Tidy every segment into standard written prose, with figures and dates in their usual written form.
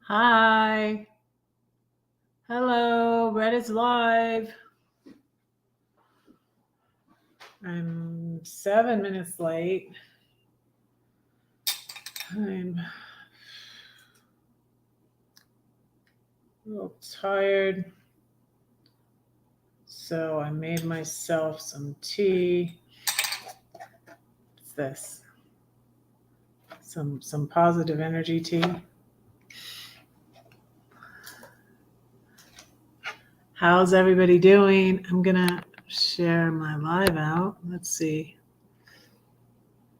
Hi. Hello. Red is live. I'm 7 minutes late. I'm a little tired. So I made myself some tea. What's this? Some positive energy tea. How's everybody doing? I'm gonna share my live out. Let's see.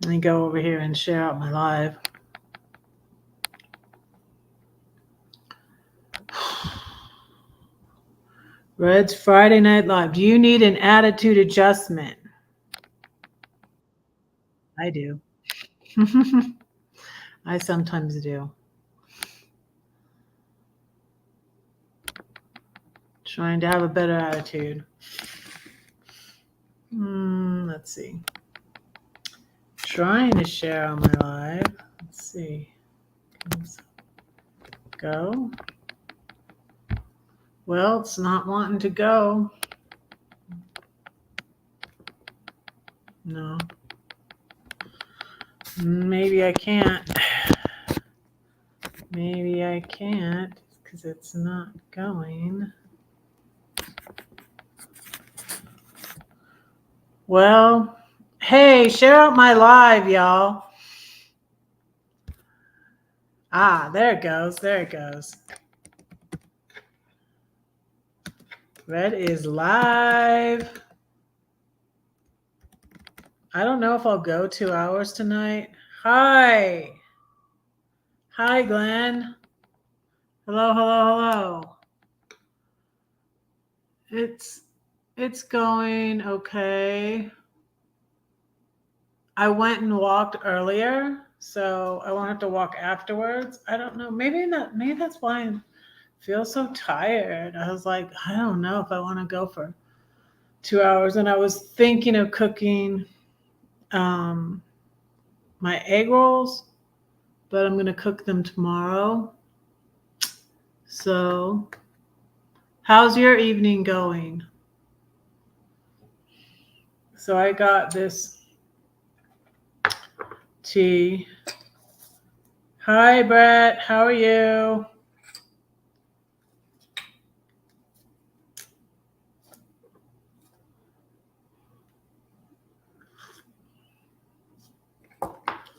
Let me go over here and share out my live. Red's Friday Night Live. Do you need an attitude adjustment? I do. I sometimes do. Trying to have a better attitude. Let's see. Trying to share on my live. Let's see. Go. Well, it's not wanting to go. No. Maybe I can't. Maybe I can't because it's not going. Well, hey, share out my live, y'all. There it goes. There it goes. Red is live. I don't know if I'll go 2 hours tonight. Hi. Hi, Glenn. Hello, hello, hello. It's going okay. I went and walked earlier, so I won't have to walk afterwards. I don't know. Maybe that's why I feel so tired. I was like, I don't know if I want to go for 2 hours. And I was thinking of cooking my egg rolls, but I'm gonna cook them tomorrow. So how's your evening going? So I got this tea. Hi, Brett. How are you?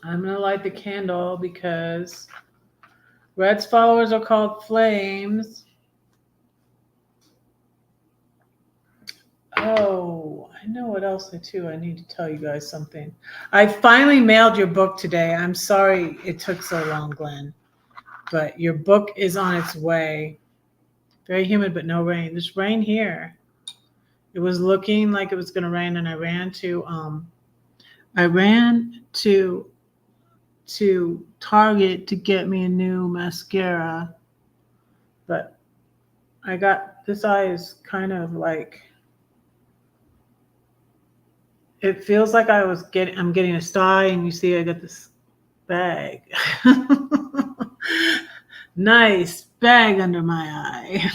I'm going to light the candle because Red's followers are called flames. Oh, I know what else too. I need to tell you guys something. I finally mailed your book today. I'm sorry it took so long, Glenn, but your book is on its way. Very humid, but no rain. There's rain here. It was looking like it was going to rain, and I ran to Target to get me a new mascara, but I got this eye is kind of like it feels like I'm getting a sty, and you see I got this bag. Nice bag under my eye.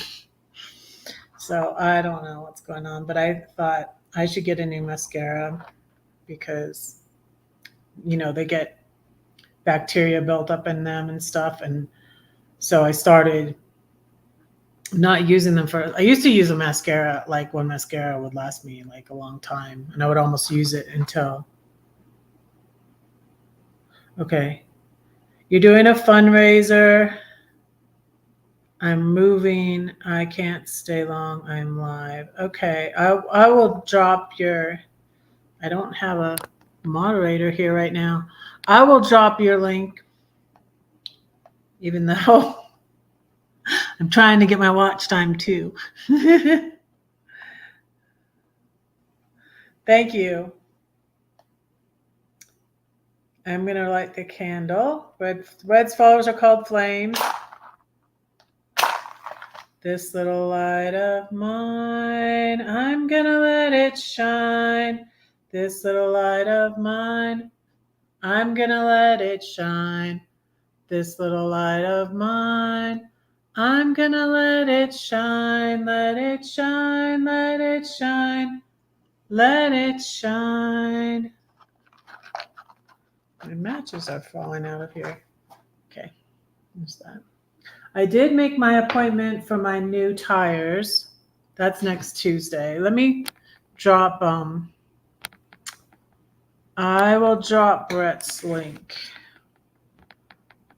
So I don't know what's going on, but I thought I should get a new mascara because they get bacteria built up in them and stuff, and so I started not using them I used to use a mascara, like one mascara would last me like a long time, and I would almost use it until. Okay, you're doing a fundraiser. I'm moving. I can't stay long. I'm live. Okay, I will drop your. I don't have a moderator here right now. I will drop your link, even though I'm trying to get my watch time too. Thank you. I'm going to light the candle. Red's followers are called flames. This little light of mine, I'm going to let it shine. This little light of mine, I'm going to let it shine. This little light of mine, I'm gonna let it shine, let it shine, let it shine, let it shine. My matches are falling out of here. Okay, what's that? I did make my appointment for my new tires. That's next Tuesday. Let me drop, I will drop Brett's link.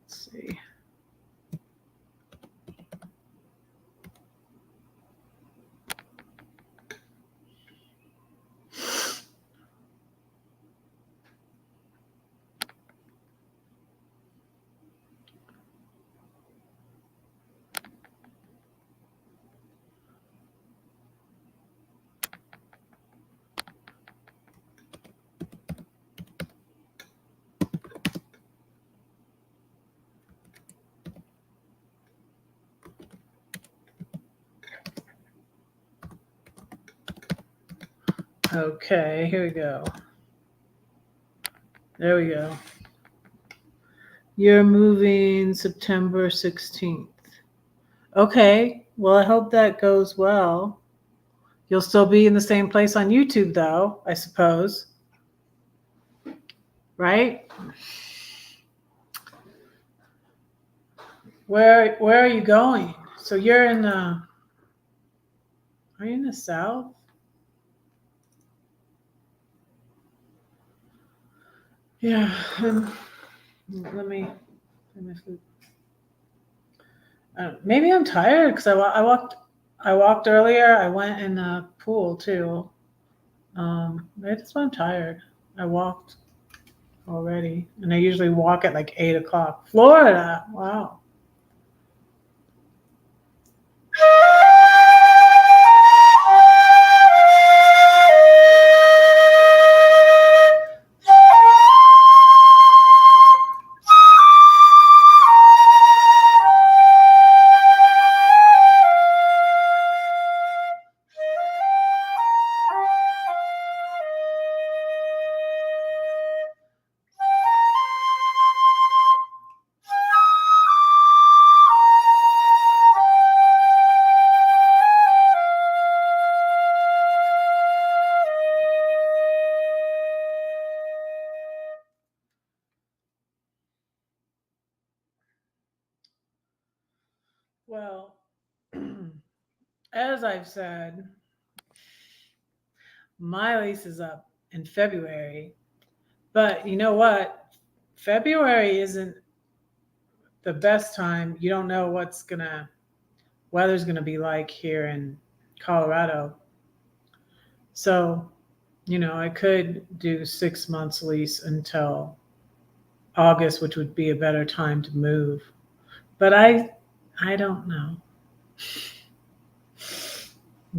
Let's see. Okay, here we go. There we go. You're moving September 16th. Okay, well, I hope that goes well. You'll still be in the same place on YouTube, though, I suppose. Right? Where are you going? So you're in the, are you in the South? Yeah, let me maybe I'm tired because I walked earlier. I went in the pool too. Maybe that's why I'm tired. I walked already, and I usually walk at like 8 o'clock. Florida, wow. Well, as I've said, my lease is up in February, but you know what? February isn't the best time. You don't know what's weather's gonna be like here in Colorado. So, I could do 6 months lease until August, which would be a better time to move. But I don't know.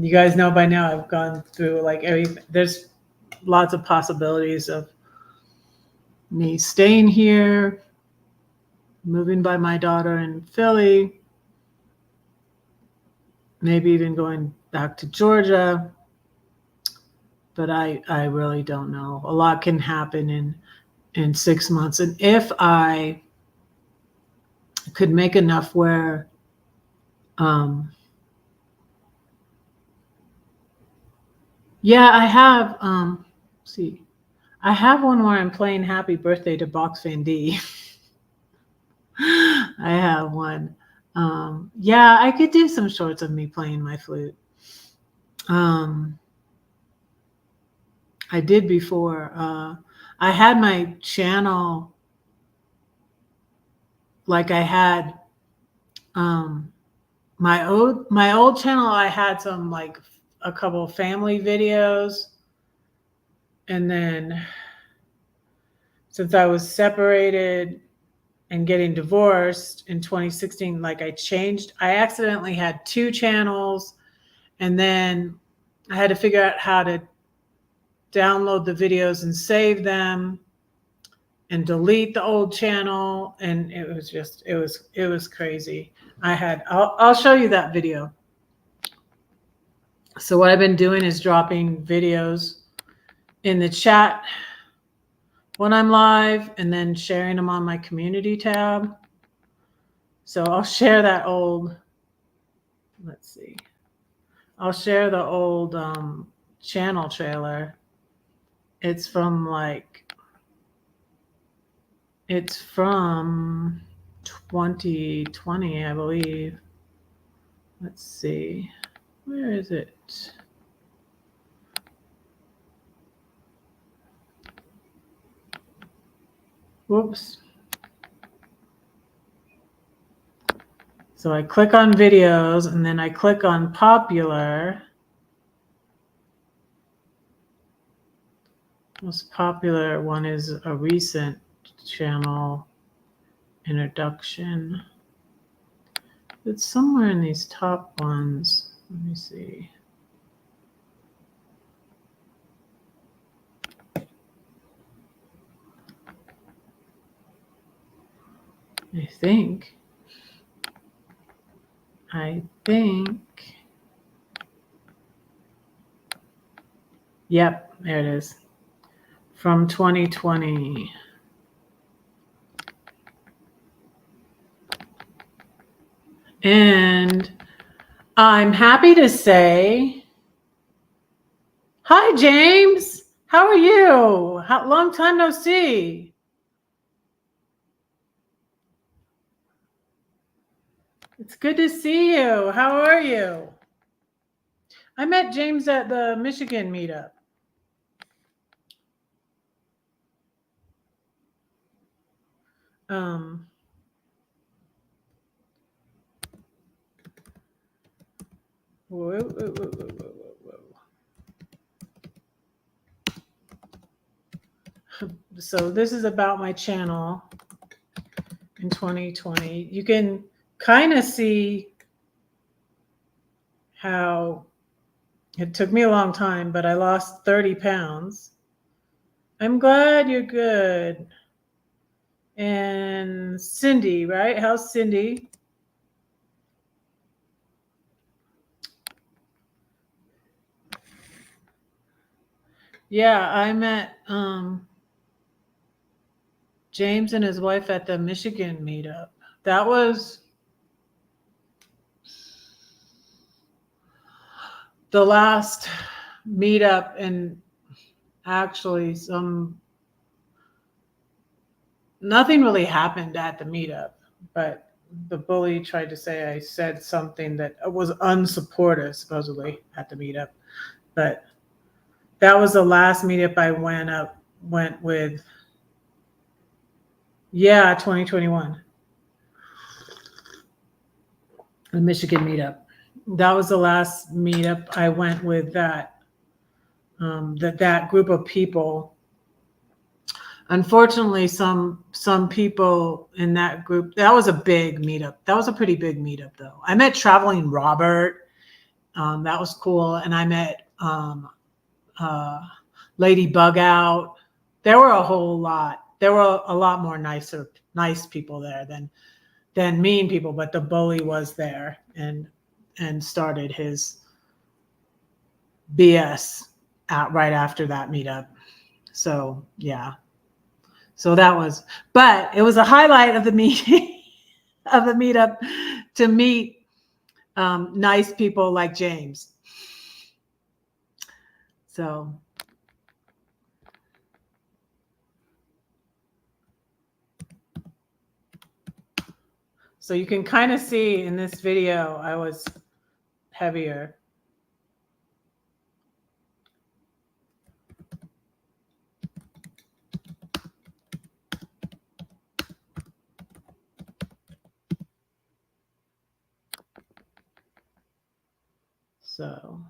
You guys know by now I've gone through like everything. There's lots of possibilities of me staying here, moving by my daughter in Philly, maybe even going back to Georgia. But I really don't know. A lot can happen in 6 months. And if I could make enough where yeah, I have see. I have one where I'm playing Happy Birthday to Box Fan D. I have one. Yeah, I could do some shorts of me playing my flute. I did before. I had my channel, like I had my old channel. I had some like a couple of family videos, and then since I was separated and getting divorced in 2016, like I accidentally had 2 channels, and then I had to figure out how to download the videos and save them and delete the old channel. And it was crazy. I'll show you that video. So what I've been doing is dropping videos in the chat when I'm live and then sharing them on my community tab. So I'll share that old, let's see. I'll share the old channel trailer. It's from 2020, I believe. Let's see. Where is it? Whoops. So I click on videos and then I click on popular. Most popular one is a recent channel introduction. It's somewhere in these top ones. Let me see. I think. Yep, there it is. From 2020. And I'm happy to say, hi, James. How are you? Long time no see. It's good to see you. How are you? I met James at the Michigan meetup. Whoa. So this is about my channel in 2020. You can kind of see how it took me a long time, but I lost 30 pounds. I'm glad you're good. And Cindy, right? How's Cindy? Yeah, I met James and his wife at the Michigan meetup. That was the last meetup, and actually nothing really happened at the meetup, but the bully tried to say I said something that was unsupportive supposedly at the meetup. But that was the last meetup I went with. Yeah, 2021. The Michigan meetup. That was the last meetup I went with that group of people. Unfortunately, some people in that group, that was a big meetup. That was a pretty big meetup, though. I met Traveling Robert. That was cool. And I met Lady Bug Out. There were a whole lot. There were a lot more nice people there than mean people, but the bully was there and started his BS right after that meetup. So yeah. So but it was a highlight of the meeting of the meetup to meet nice people like James. So you can kind of see in this video, I was heavier. So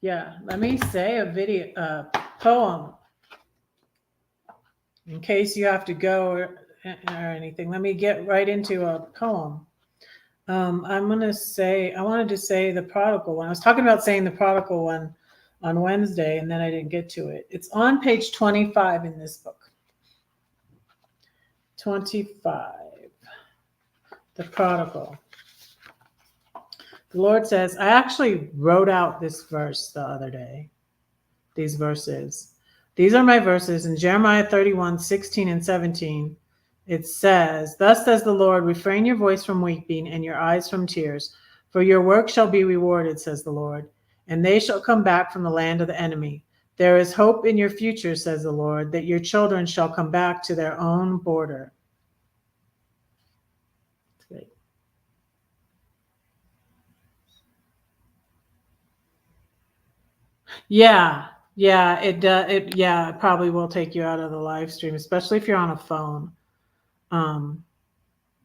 yeah, let me say a poem in case you have to go or anything. Let me get right into a poem. I wanted to say the prodigal one. I was talking about saying the prodigal one on Wednesday, and then I didn't get to it. It's on page 25 in this book. 25. The prodigal. The Lord says, I actually wrote out this verse the other day. these verses. These are my verses in Jeremiah 31, 16 and 17. It says, "Thus says the Lord, refrain your voice from weeping and your eyes from tears, for your work shall be rewarded, says the Lord, and they shall come back from the land of the enemy. There is hope in your future, says the Lord, that your children shall come back to their own border." Great. Yeah, it probably will take you out of the live stream, especially if you're on a phone. And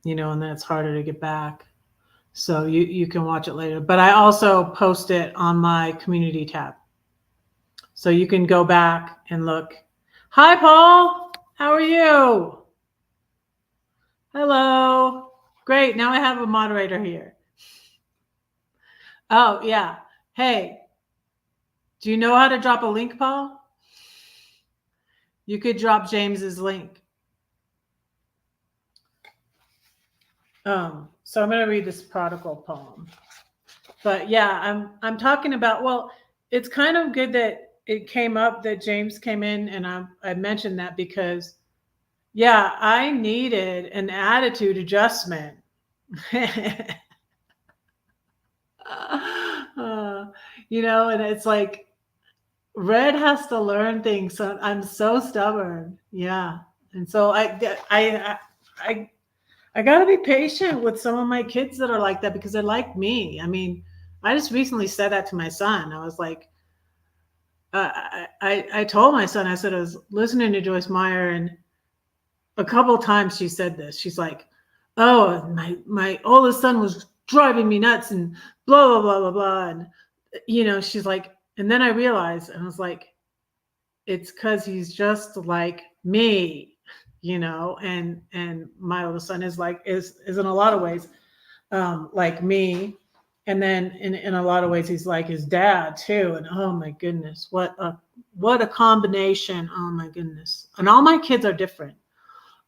then it's harder to get back. So you can watch it later. But I also post it on my community tab. So you can go back and look. Hi, Paul. How are you? Hello. Great. Now I have a moderator here. Oh, yeah. Hey, do you know how to drop a link, Paul? You could drop James's link. So I'm going to read this prodigal poem. But yeah, I'm talking about, well, it's kind of good that it came up that James came in, and I mentioned that because, yeah, I needed an attitude adjustment. And it's like Red has to learn things. So I'm so stubborn. Yeah. And so I got to be patient with some of my kids that are like that because they're like me. I mean, I just recently said that to my son. I was like, I told my son, I said, I was listening to Joyce Meyer, and a couple of times she said this. She's like, "Oh, my oldest son was driving me nuts and blah, blah, blah, blah, blah." And, she's like, and then I realized, and I was like, it's because he's just like me, and my oldest son is in a lot of ways like me. And then in a lot of ways, he's like his dad too. And oh my goodness, what a combination. Oh my goodness. And all my kids are different.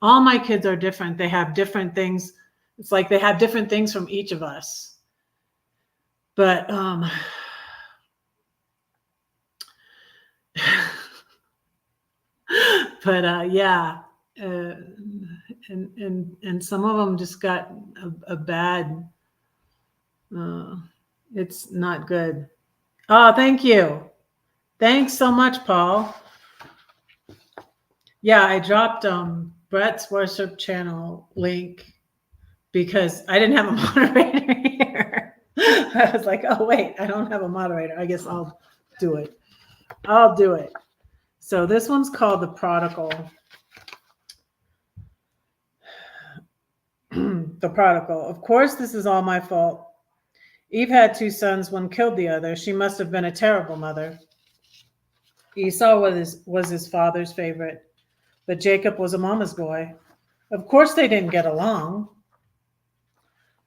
All my kids are different. They have different things. It's like they have different things from each of us. But yeah. And some of them just got a bad, it's not good. Oh, thank you. Thanks so much, Paul. Yeah, I dropped Brett's worship channel link because I didn't have a moderator here. I was like, oh wait, I don't have a moderator. I guess I'll do it. So this one's called The Prodigal. The Prodigal. Of course, this is all my fault. Eve had 2 sons, one killed the other. She must have been a terrible mother. Esau was his father's favorite, but Jacob was a mama's boy. Of course they didn't get along.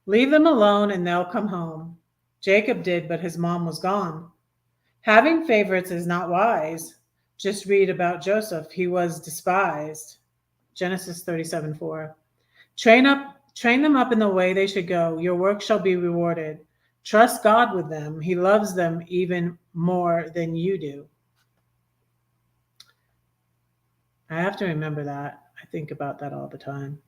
Leave them alone and they'll come home. Jacob did, but his mom was gone. Having favorites is not wise. Just read about Joseph. He was despised. Genesis 37:4. Train them up in the way they should go. Your work shall be rewarded. Trust God with them. He loves them even more than you do. I have to remember that. I think about that all the time.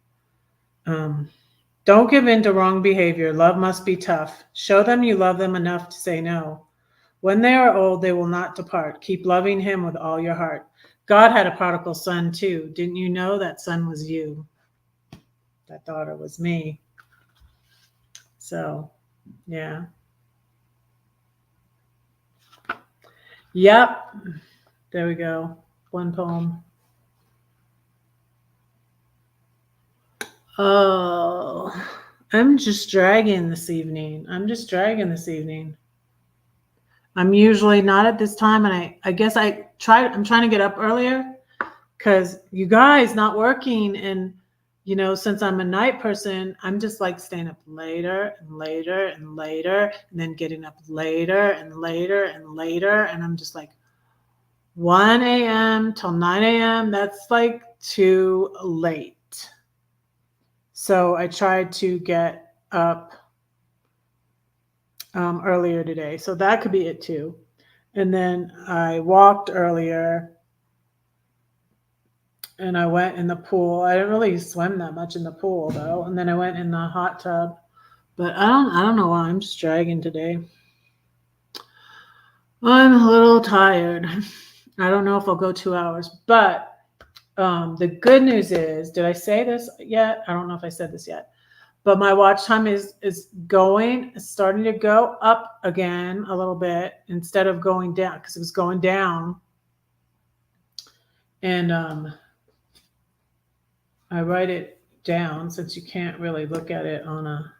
Don't give in to wrong behavior. Love must be tough. Show them you love them enough to say no. When they are old, they will not depart. Keep loving him with all your heart. God had a prodigal son too. Didn't you know that son was you? That daughter was me. So, yeah. Yep. There we go. One poem. Oh, I'm just dragging this evening. I'm usually not at this time, and I guess I'm trying to get up earlier because you guys not working, and since I'm a night person, I'm just like staying up later and later and later, and then getting up later and later and later, and I'm just like 1 a.m. till 9 a.m. That's like too late. So I tried to get up earlier today. So that could be it too. And then I walked earlier and I went in the pool. I didn't really swim that much in the pool though. And then I went in the hot tub. But I don't know why I'm just dragging today. I'm a little tired. I don't know if I'll go 2 hours, but the good news is, did I say this yet? I don't know if I said this yet, but my watch time is starting to go up again a little bit instead of going down, because it was going down. And I write it down since you can't really look at it on a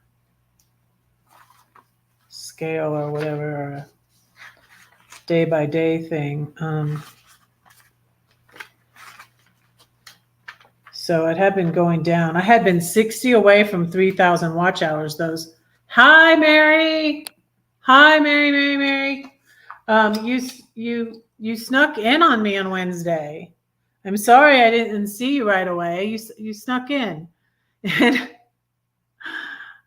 scale or whatever, or a day by day thing. So it had been going down. I had been 60 away from 3,000 watch hours. Those. Hi, Mary. Hi, Mary. You snuck in on me on Wednesday. I'm sorry I didn't see you right away. You snuck in. And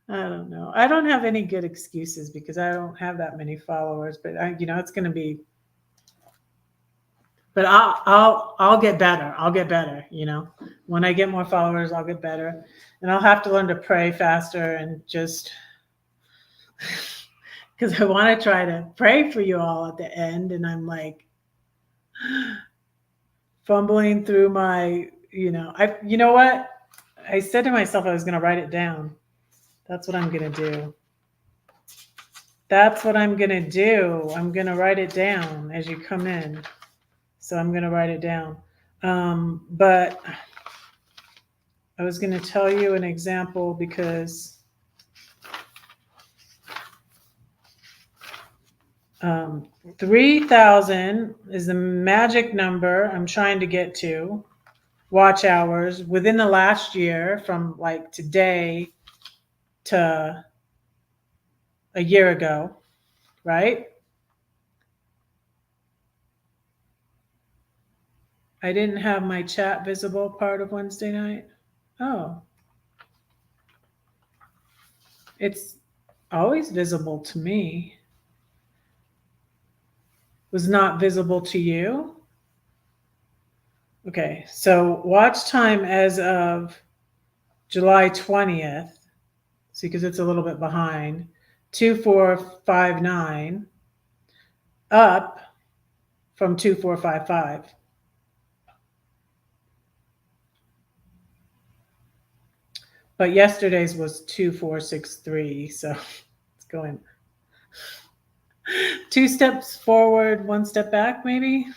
I don't know. I don't have any good excuses because I don't have that many followers, but it's going to be. But I'll get better. I'll get better. When I get more followers, I'll get better, and I'll have to learn to pray faster and just because I want to try to pray for you all at the end, and I'm like fumbling through my. You know what? I said to myself I was going to write it down. That's what I'm going to do. That's what I'm going to do. I'm going to write it down as you come in. So I'm going to write it down. But I was going to tell you an example because 3,000 is the magic number I'm trying to get to. Watch hours within the last year, from like today to a year ago, right? I didn't have my chat visible part of Wednesday night. Oh. It's always visible to me. Was not visible to you? Okay, so watch time as of July 20th, see, because it's a little bit behind, 2459, up from 2455. But yesterday's was 2463, so it's going 2 steps forward, 1 step back, maybe.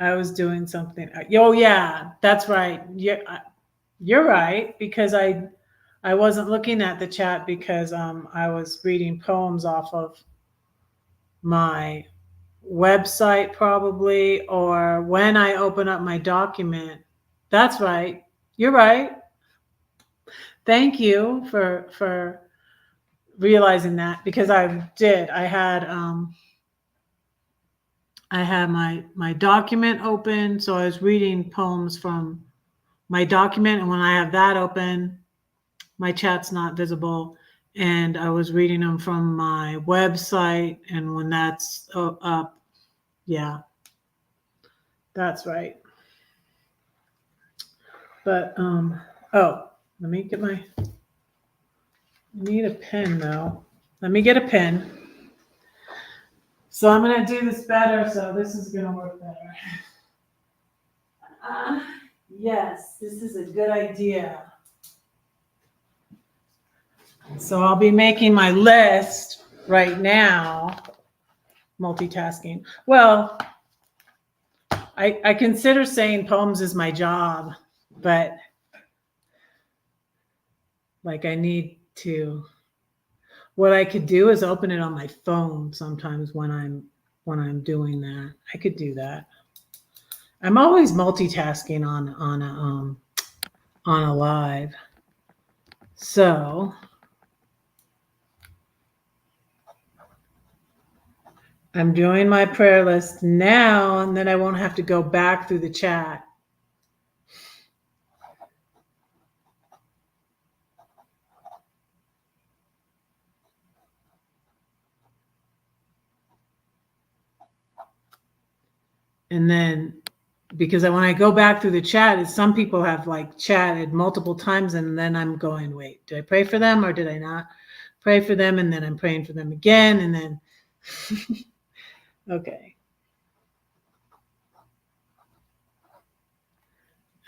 I was doing something. Oh yeah, that's right. Yeah, you're right, because I wasn't looking at the chat because I was reading poems off of my website probably, or when I open up my document. That's right. You're right. Thank you for realizing that, because I did. I had my document open, so I was reading poems from my document, and when I have that open, my chat's not visible, and I was reading them from my website, and when that's up, yeah, that's right. But oh, let me get I need a pen though. Let me get a pen. So I'm gonna do this better, so this is gonna work better. Yes, this is a good idea. So I'll be making my list right now. Multitasking. Well, I consider saying poems is my job, but like I need to. What I could do is open it on my phone sometimes when I'm doing that. I could do that. I'm always multitasking on a live. So I'm doing my prayer list now, and then I won't have to go back through the chat. And then because when I go back through the chat, some people have like chatted multiple times, and then I'm going, wait, did I pray for them or did I not pray for them? And then I'm praying for them again, and then okay.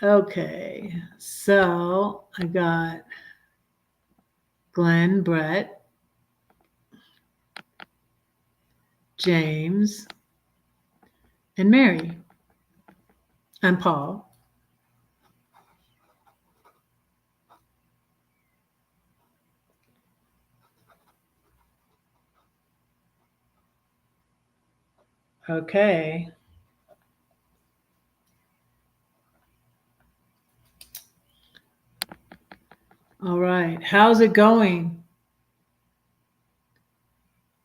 Okay, so I got Glenn, Brett, James, and Mary, and Paul. Okay. All right. How's it going?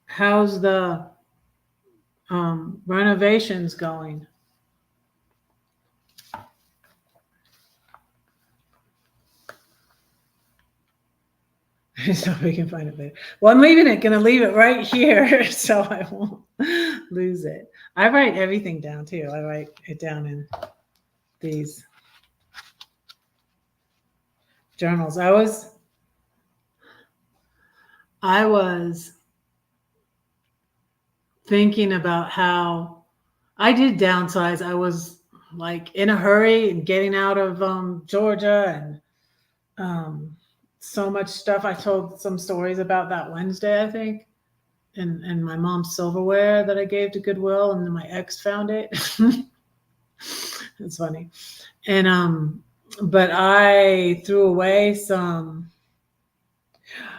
How's the renovations going? So we can find it later. Well, I'm leaving it. Gonna leave it right here so I won't lose it. I write everything down too. I write it down in these journals. I was thinking about how I did downsize. I was like in a hurry and getting out of Georgia and so much stuff. I told some stories about that Wednesday, I think, and my mom's silverware that I gave to Goodwill, and then my ex found it. It's funny. And but I threw away some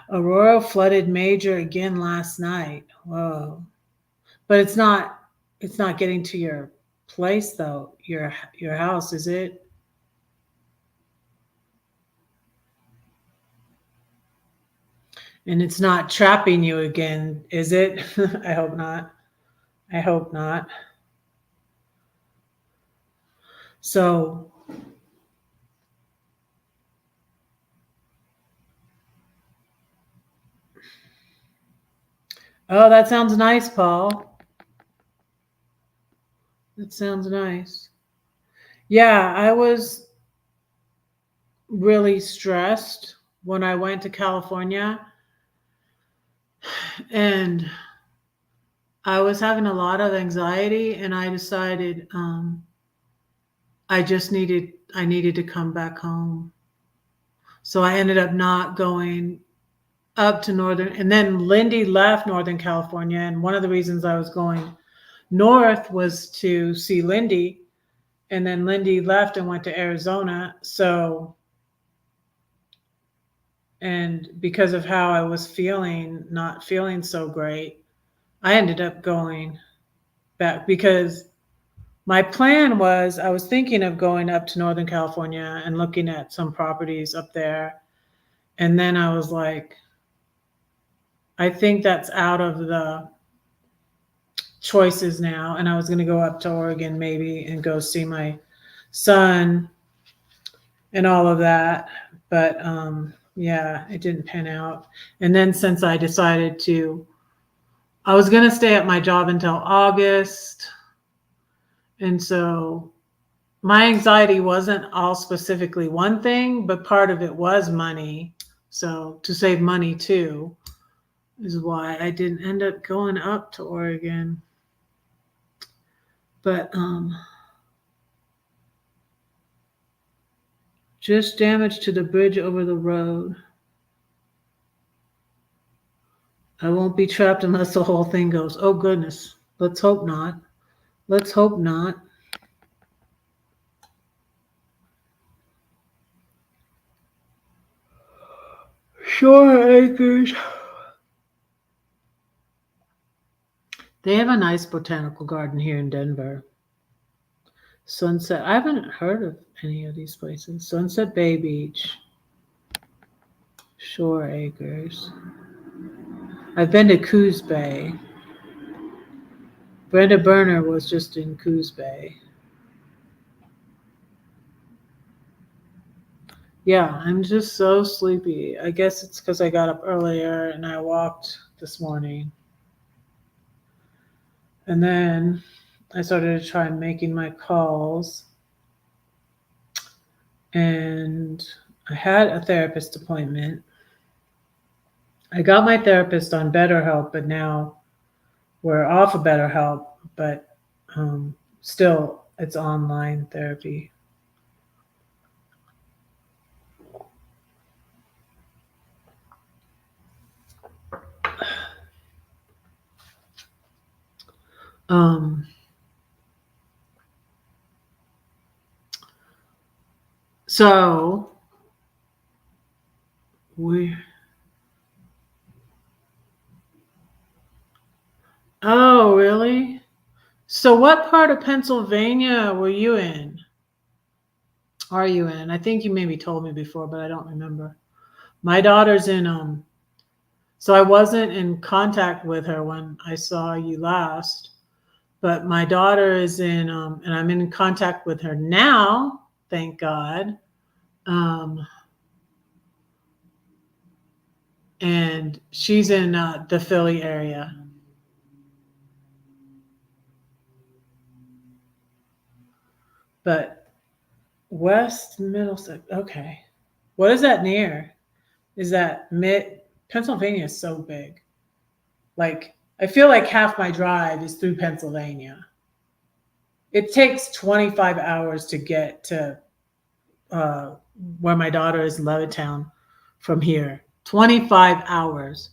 Aurora flooded major again last night. Whoa. But it's not getting to your place though, your house, is it? And it's not trapping you again, is it? I hope not. I hope not. So oh, that sounds nice, Paul. That sounds nice. Yeah, I was really stressed when I went to California, and I was having a lot of anxiety, and I decided I needed to come back home. So I ended up not going up to Northern, and then Lindy left Northern California, and one of the reasons I was going north was to see Lindy, and then Lindy left and went to Arizona. So, and because of how I was feeling, not feeling so great, I ended up going back because my plan was I was thinking of going up to Northern California and looking at some properties up there. And then I was like, I think that's out of the choices now. And I was going to go up to Oregon maybe and go see my son and all of that. But yeah, it didn't pan out. And then since I decided I was going to stay at my job until August. And so my anxiety wasn't all specifically one thing, but part of it was money. So to save money too is why I didn't end up going up to Oregon. But just damage to the bridge over the road. I won't be trapped unless the whole thing goes. Oh goodness. Let's hope not. Let's hope not. Shore Acres. They have a nice botanical garden here in Denver. Sunset. I haven't heard of any of these places. Sunset Bay Beach. Shore Acres. I've been to Coos Bay. Brenda Berner was just in Coos Bay. Yeah, I'm just so sleepy. I guess it's because I got up earlier and I walked this morning. And then I started to try making my calls, and I had a therapist appointment. I got my therapist on BetterHelp, but now we're off of BetterHelp, but still it's online therapy. So we, oh, really? So what part of Pennsylvania were you in? Are you in? I think you maybe told me before, but I don't remember. My daughter's in, so I wasn't in contact with her when I saw you last, but my daughter is in, and I'm in contact with her now, thank God. And she's in the Philly area. But West Middlesex, okay. What is that near? Is that mid? Pennsylvania is so big. Like, I feel like half my drive is through Pennsylvania. It takes 25 hours to get to uh, where my daughter is, Levittown, from here. 25 hours.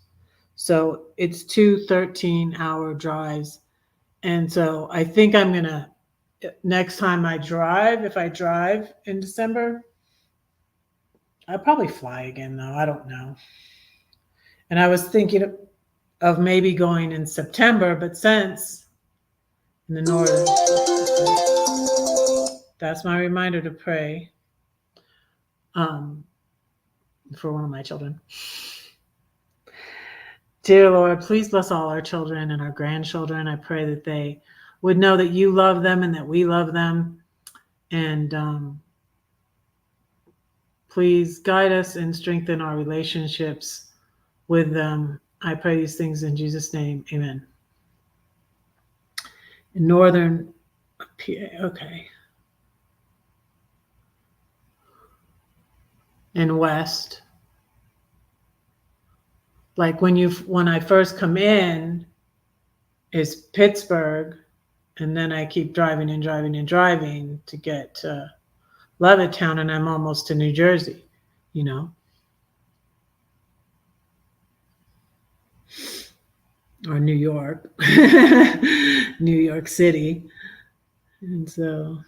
So it's two 13-hour drives. And so I think I'm going to, next time I drive, if I drive in December, I'll probably fly again, though. I don't know. And I was thinking of maybe going in September, but since in the northern, that's my reminder to pray um, for one of my children. Dear Lord, please bless all our children and our grandchildren. I pray that they would know that you love them and that we love them. And please guide us and strengthen our relationships with them. I pray these things in Jesus' name. Amen. In northern PA, okay. And west. Like when I first come in is Pittsburgh, and then I keep driving and driving and driving to get to Levittown, and I'm almost to New Jersey, you know, or New York, New York City. And so,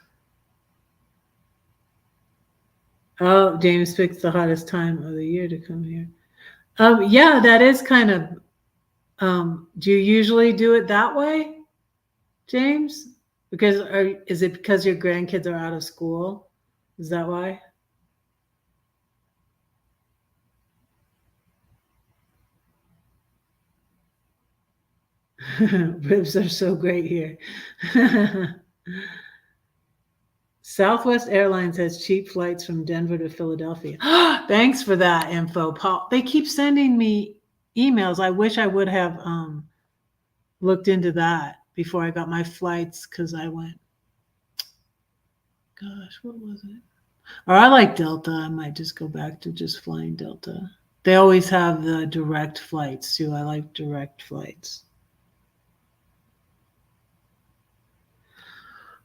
oh, James picks the hottest time of the year to come here. Yeah, that is kind of, do you usually do it that way, James? Because is it because your grandkids are out of school? Is that why? Ribs are so great here. Southwest Airlines has cheap flights from Denver to Philadelphia. Thanks for that info, Paul. They keep sending me emails. I wish I would have looked into that before I got my flights because I went, gosh, what was it? Or I like Delta. I might just go back to just flying Delta. They always have the direct flights too. I like direct flights.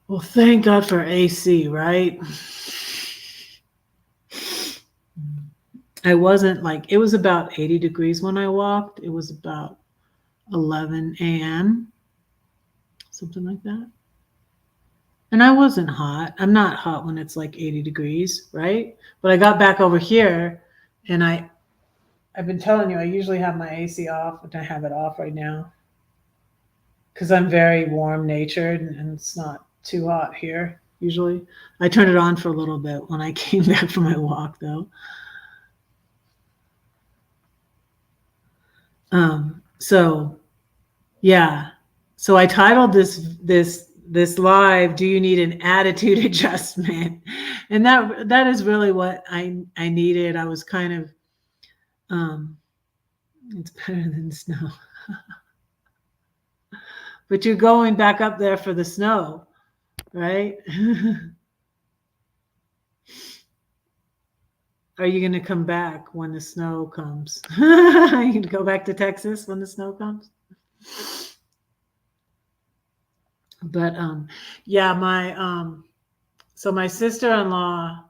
Well, thank God for AC, right? I wasn't like, it was about 80 degrees when I walked. It was about 11 a.m., something like that. And I wasn't hot. I'm not hot when it's like 80 degrees, right? But I got back over here and I've been telling you, I usually have my AC off, but I have it off right now because I'm very warm natured and it's not too hot here usually. I turned it on for a little bit when I came back from my walk though. So yeah. So I titled this live, "Do you need an attitude adjustment?" And that is really what I needed. I was kind of it's better than snow. but you're going back up there for the snow, right? Are you going to come back when the snow comes? Are you going to go back to Texas when the snow comes? But yeah, so my sister-in-law,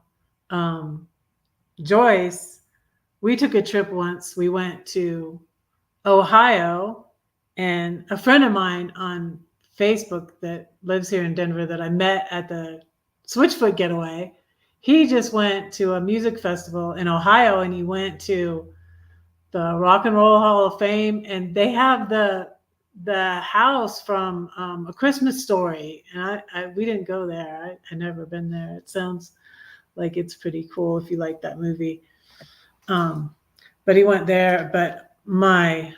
Joyce, we took a trip once. We went to Ohio, and a friend of mine on Facebook that lives here in Denver that I met at the Switchfoot getaway, he just went to a music festival in Ohio, and he went to the Rock and Roll Hall of Fame, and they have the house from A Christmas Story, and we didn't go there. I never been there. It sounds like it's pretty cool if you like that movie. But he went there. But my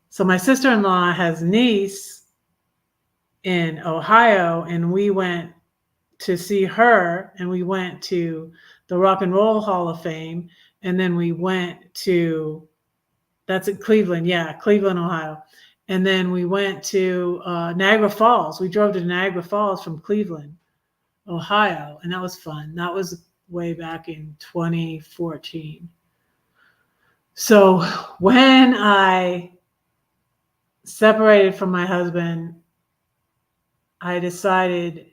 sister-in-law has a niece in Ohio, and we went to see her, and we went to the Rock and Roll Hall of Fame, and then we went to, that's at Cleveland, Cleveland, Ohio. And then we went to Niagara Falls. We drove to Niagara Falls from Cleveland, Ohio, and that was fun. That was way back in 2014. So when I separated from my husband, I decided,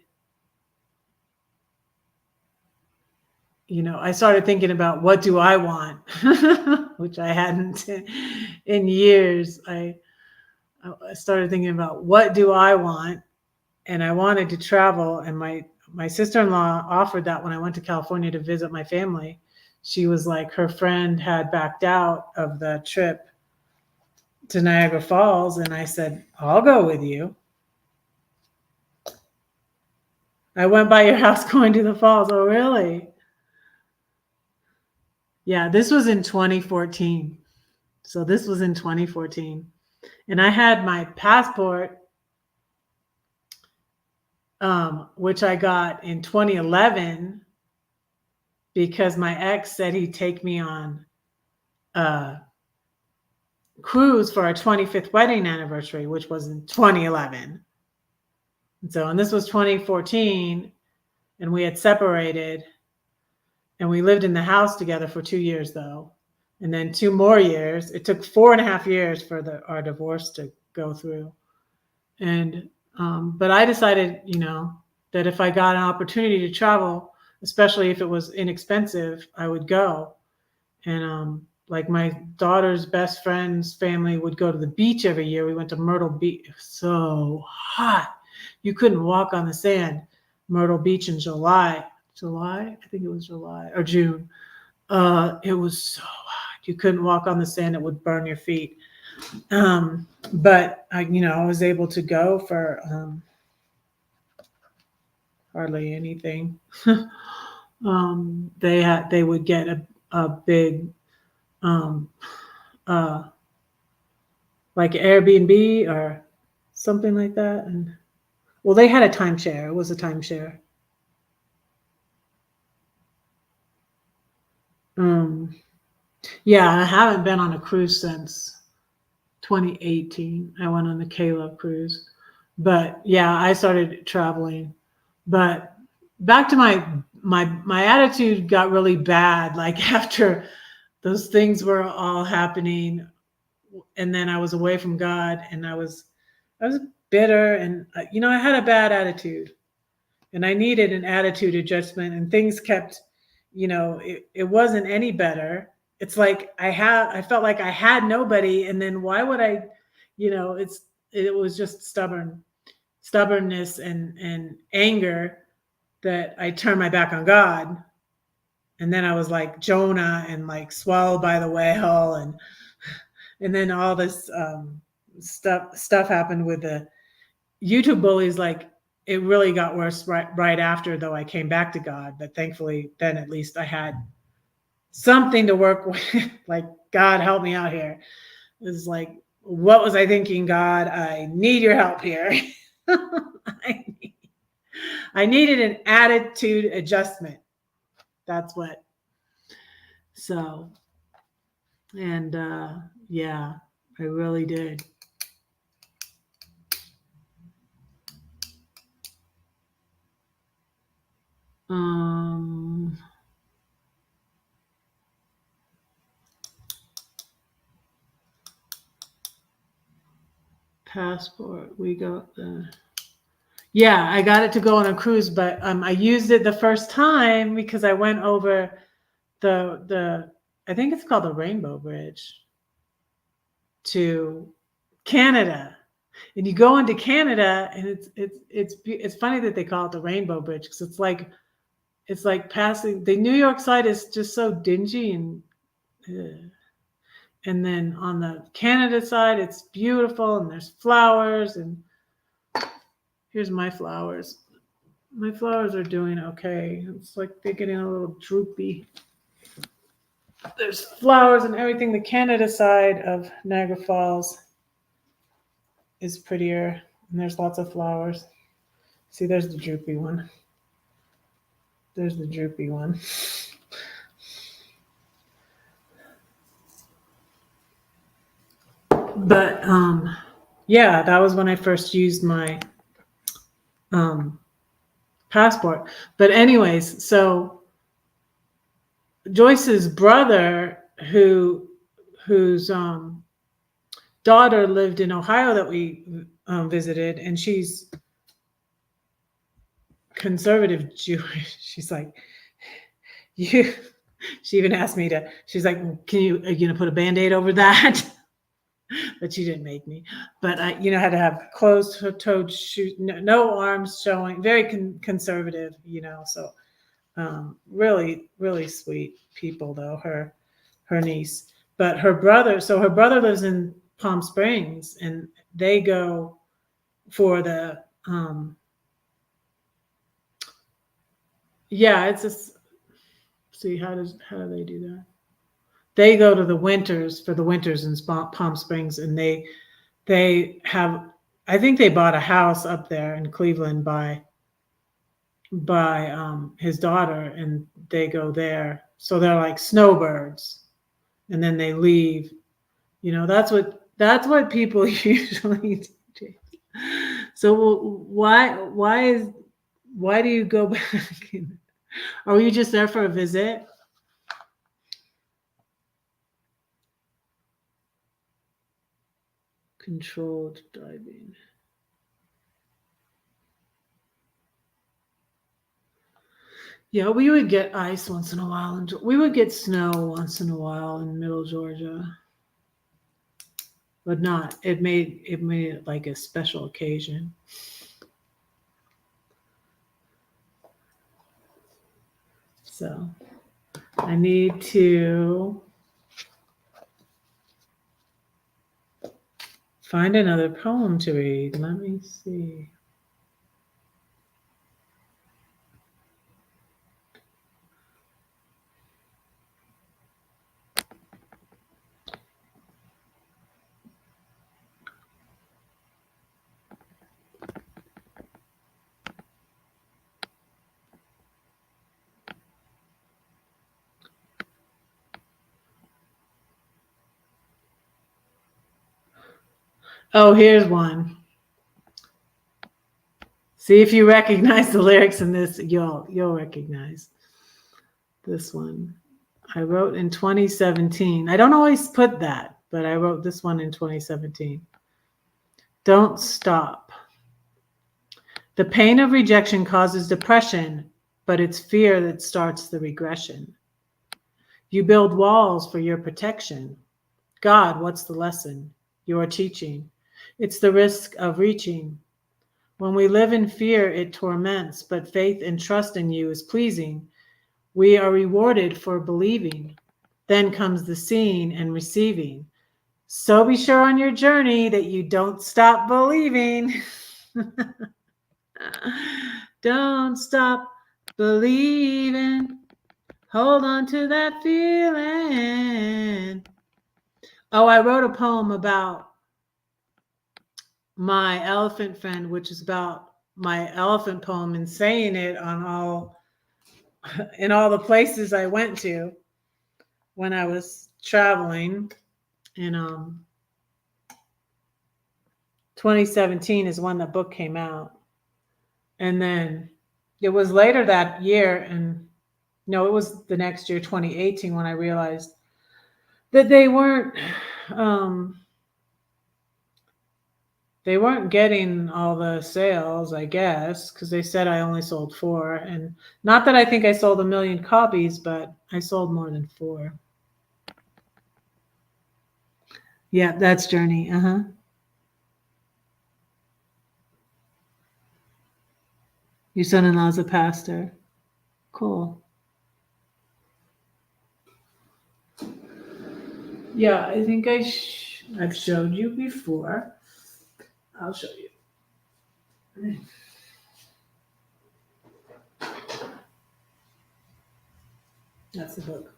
I started thinking about what do I want, which I hadn't in years. I started thinking about what do I want, and I wanted to travel. And my sister-in-law offered that when I went to California to visit my family. She was like, her friend had backed out of the trip to Niagara Falls, and I said, I'll go with you. I went by your house going to the falls. Oh, really? Yeah, this was in 2014. So this was in 2014. And I had my passport, which I got in 2011 because my ex said he'd take me on a cruise for our 25th wedding anniversary, which was in 2011. And this was 2014, and we had separated, and we lived in the house together for 2 years, though. And then 2 more years. It took 4.5 years for our divorce to go through. And but I decided, that if I got an opportunity to travel, especially if it was inexpensive, I would go. And like my daughter's best friend's family would go to the beach every year. We went to Myrtle Beach. It was so hot. You couldn't walk on the sand. Myrtle Beach in July, I think it was July or June. It was so hot. You couldn't walk on the sand. It would burn your feet. But I was able to go for hardly anything. They would get a big like Airbnb or something like that. And well, they had a timeshare. It was a timeshare. Yeah, I haven't been on a cruise since 2018. I went on the Kayla cruise. But yeah, I started traveling. But back to my attitude got really bad like after those things were all happening, and then I was away from God, and I was bitter, and I had a bad attitude, and I needed an attitude adjustment, and things kept, it wasn't any better. It's like I felt like I had nobody, and then why would I, it was just stubbornness and anger that I turned my back on God. And then I was like Jonah and like swallowed by the whale, and then all this stuff happened with the YouTube bullies. Like it really got worse right after, though I came back to God. But thankfully, then at least I had something to work with. Like, God, help me out here. It was like, what was I thinking, God? I need your help here. I needed an attitude adjustment. That's what. So, and yeah, I really did. Um, passport. We got the. Yeah, I got it to go on a cruise, but I used it the first time because I went over the I think it's called the Rainbow Bridge to Canada. And you go into Canada, and it's funny that they call it the Rainbow Bridge because it's like passing. The New York side is just so dingy and then on the Canada side, it's beautiful and there's flowers. And here's my flowers. My flowers are doing okay. It's like they're getting a little droopy. There's flowers and everything. The Canada side of Niagara Falls is prettier, and there's lots of flowers. See, there's the droopy one. There's the droopy one. But yeah, that was when I first used my passport. But anyways, so Joyce's brother, whose daughter lived in Ohio that we visited, and she's conservative Jewish. She's like, you. She even asked me to. She's like, are you gonna put a Band-Aid over that? But she didn't make me. But I, had to have closed-toed shoes, no arms showing. Very conservative, So really, really sweet people, though. Her niece, but her brother. So her brother lives in Palm Springs, and they go for the. Yeah, it's just. See, how do they do that? They go to the winters in Palm Springs, and they have. I think they bought a house up there in Cleveland by his daughter, and they go there. So they're like snowbirds, and then they leave. That's what people usually do. So why do you go back? Are you just there for a visit? Controlled diving. Yeah, we would get ice once in a while, and we would get snow once in a while in Middle Georgia, but not. It made it like a special occasion. So I need to find another poem to read. Let me see. Oh, here's one. See if you recognize the lyrics in this. You'll recognize this one. I wrote in 2017. I don't always put that, but I wrote this one in 2017. Don't stop. The pain of rejection causes depression, but it's fear that starts the regression. You build walls for your protection. God, what's the lesson you're teaching? It's the risk of reaching. When we live in fear, it torments, but faith and trust in you is pleasing. We are rewarded for believing. Then comes the seeing and receiving. So be sure on your journey that you don't stop believing. Don't stop believing. Hold on to that feeling. Oh, I wrote a poem about my elephant friend, which is about my elephant poem, and saying it in all the places I went to when I was traveling. And 2017 is when the book came out. And then it was later that year, and no, it was the next year, 2018, when I realized that um, they weren't getting all the sales, I guess, because they said I only sold 4. And not that I think I sold 1 million copies, but I sold more than 4. Yeah, that's Journey. Your son-in-law's a pastor. Cool. Yeah, I think I've showed you before. I'll show you. That's the book.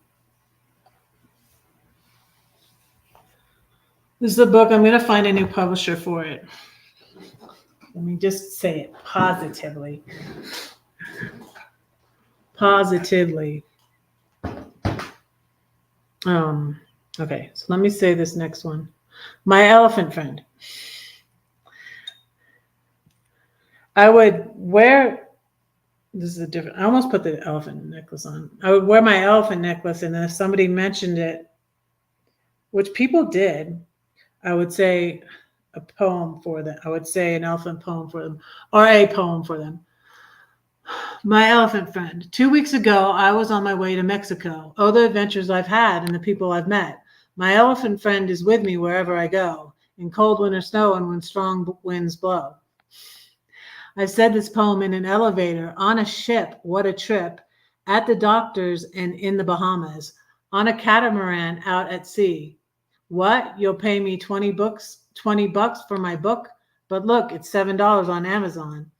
This is the book. I'm going to find a new publisher for it. Let me just say it positively. Positively. Okay, so let me say this next one. My elephant friend. I would wear, this is a different, I almost put the elephant necklace on. I would wear my elephant necklace, and then if somebody mentioned it, which people did, I would say a poem for them. I would say an elephant poem for them, or a poem for them. My elephant friend. 2 weeks ago, I was on my way to Mexico. Oh, the adventures I've had and the people I've met. My elephant friend is with me wherever I go, in cold winter snow and when strong winds blow. I've said this poem in an elevator, on a ship, what a trip, at the doctor's and in the Bahamas, on a catamaran out at sea. What? You'll pay me $20 for my book? But look, it's $7 on Amazon.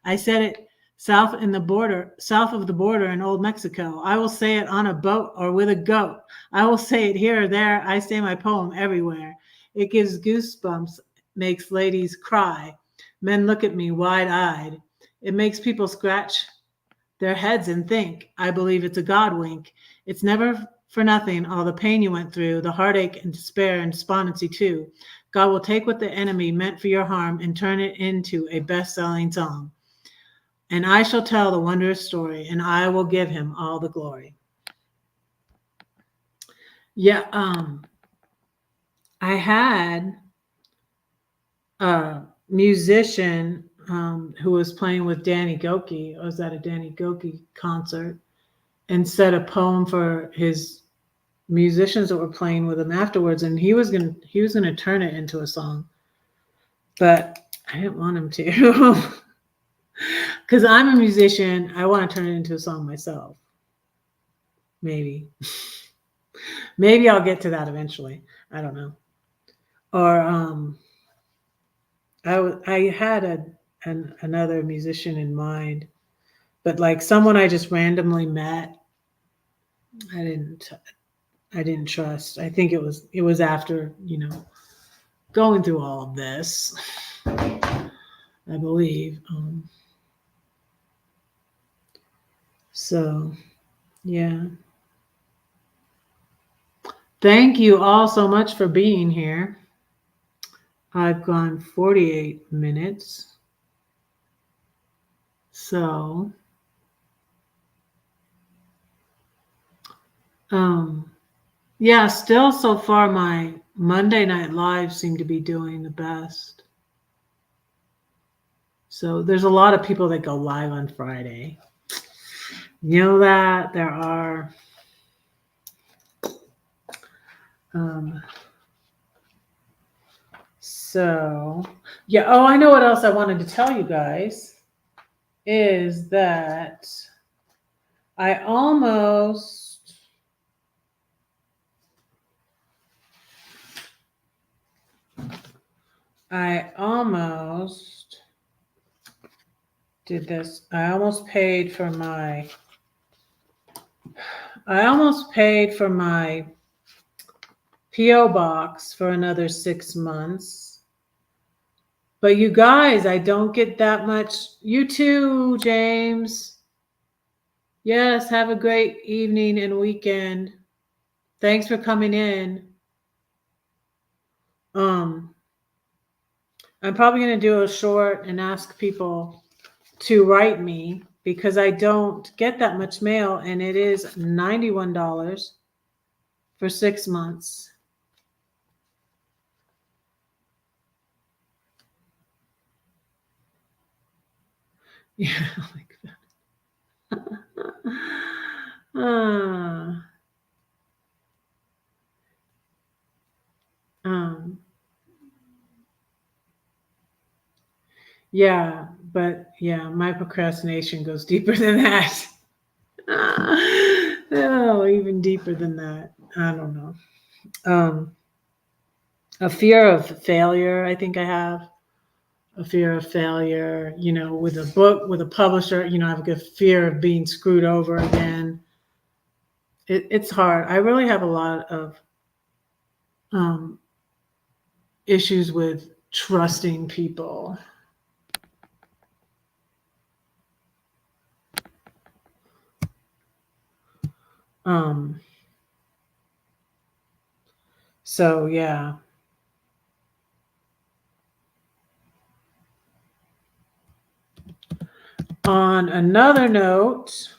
I said it south of the border in old Mexico. I will say it on a boat or with a goat. I will say it here or there. I say my poem everywhere. It gives goosebumps, makes ladies cry. Men look at me wide-eyed. It makes people scratch their heads and think. I believe it's a God wink. It's never for nothing, all the pain you went through, the heartache and despair and despondency too. God will take what the enemy meant for your harm and turn it into a best-selling song. And I shall tell the wondrous story, and I will give him all the glory. Yeah, I had a musician who was playing with Danny Gokey. I was at a Danny Gokey concert and said a poem for his musicians that were playing with him afterwards, and he was gonna turn it into a song, but I didn't want him to. Because I'm a musician, I want to turn it into a song myself. Maybe I'll get to that eventually. I don't know. Or I had another musician in mind, but like someone I just randomly met, I didn't trust. I think it was after, going through all of this, I believe. So, yeah. Thank you all so much for being here. I've gone 48 minutes. So, yeah, still so far my Monday night lives seem to be doing the best. So there's a lot of people that go live on Friday. You know that there are so yeah. Oh, I know what else I wanted to tell you guys is that I almost did this. I almost paid for my P.O. box for another 6 months. But you guys, I don't get that much. You too, James. Yes, have a great evening and weekend. Thanks for coming in. I'm probably going to do a short and ask people to write me because I don't get that much mail, and it is $91 for 6 months. Yeah, like that. Yeah, but yeah, my procrastination goes deeper than that. Oh, even deeper than that. I don't know. A fear of failure, I think I have. A fear of failure, with a book, with a publisher, I have a good fear of being screwed over again. It's hard. I really have a lot of issues with trusting people. So yeah. On another note,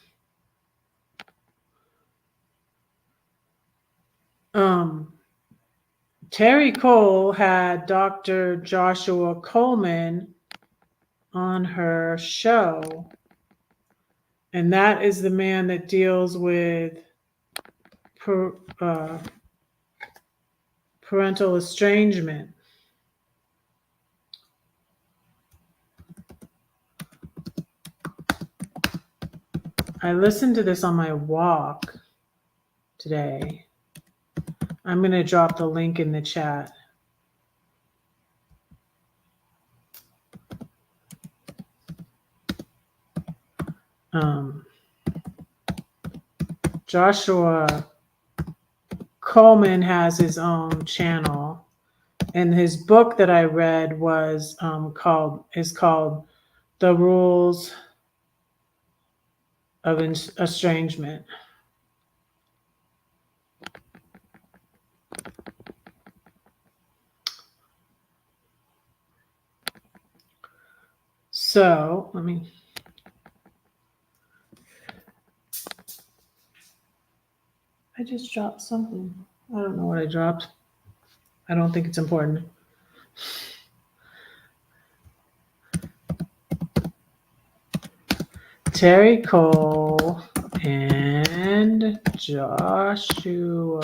Terry Cole had Dr. Joshua Coleman on her show, and that is the man that deals with parental estrangement. I listened to this on my walk today. I'm going to drop the link in the chat. Joshua Coleman has his own channel, and his book that I read was called The Rules of Estrangement. So I just dropped something. I don't know what I dropped. I don't think it's important. Terry Cole and Joshua.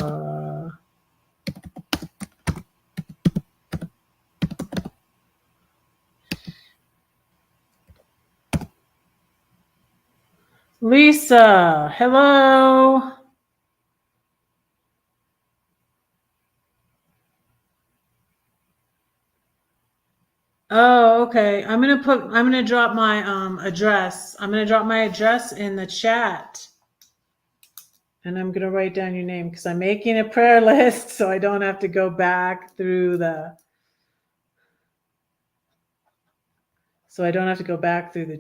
Lisa, hello. Oh, okay. I'm gonna drop my address. I'm gonna drop my address in the chat. And I'm gonna write down your name because I'm making a prayer list so I don't have to go back through the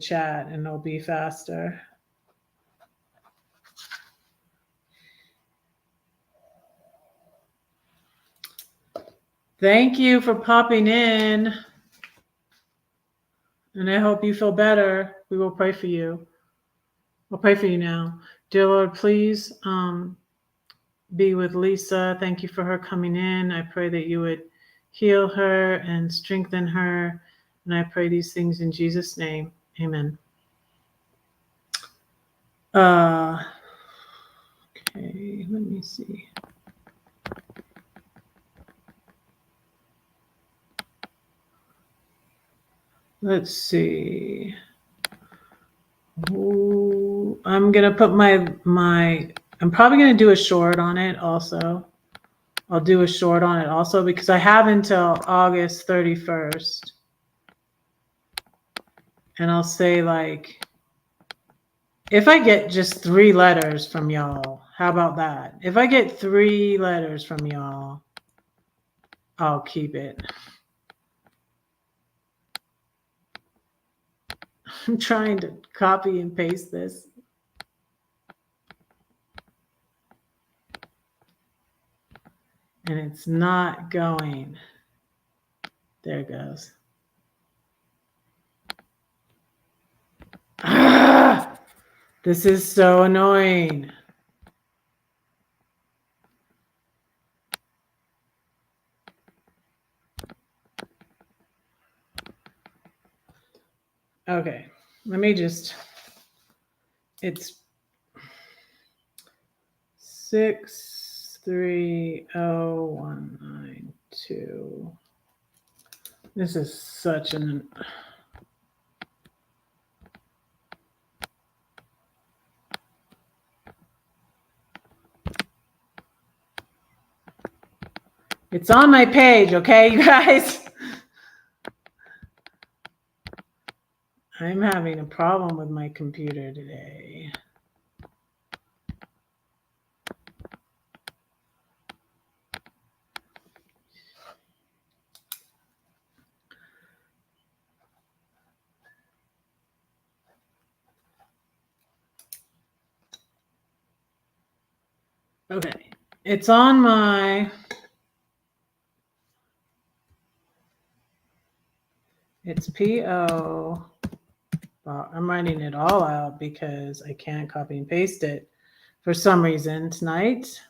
chat, and it'll be faster. Thank you for popping in. And I hope you feel better. We will pray for you. We'll pray for you now. Dear Lord, please be with Lisa. Thank you for her coming in. I pray that you would heal her and strengthen her. And I pray these things in Jesus' name. Amen. Okay, let me see. Let's see. Ooh, I'm gonna put I'm probably gonna do a short on it also. I'll do a short on it also because I have until August 31st. And I'll say, like, if I get just 3 letters from y'all, how about that? If I get 3 letters from y'all, I'll keep it. I'm trying to copy and paste this. And it's not going. There it goes. This is so annoying. Okay, let me just, it's 630192. This is such an, it's on my page, okay, you guys? I'm having a problem with my computer today. Okay, it's on my, it's PO. Well, I'm writing it all out because I can't copy and paste it for some reason tonight.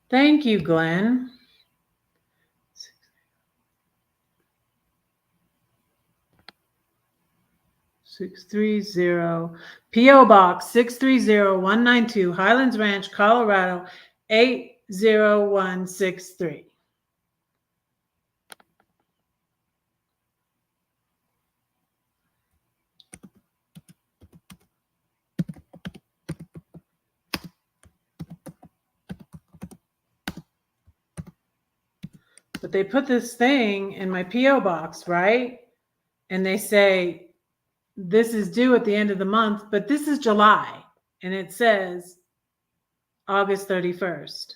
Thank you, Glenn. 630 PO Box 630192 Highlands Ranch, Colorado 80163. But they put this thing in my PO box, right? And they say this is due at the end of the month, but this is July and it says August 31st.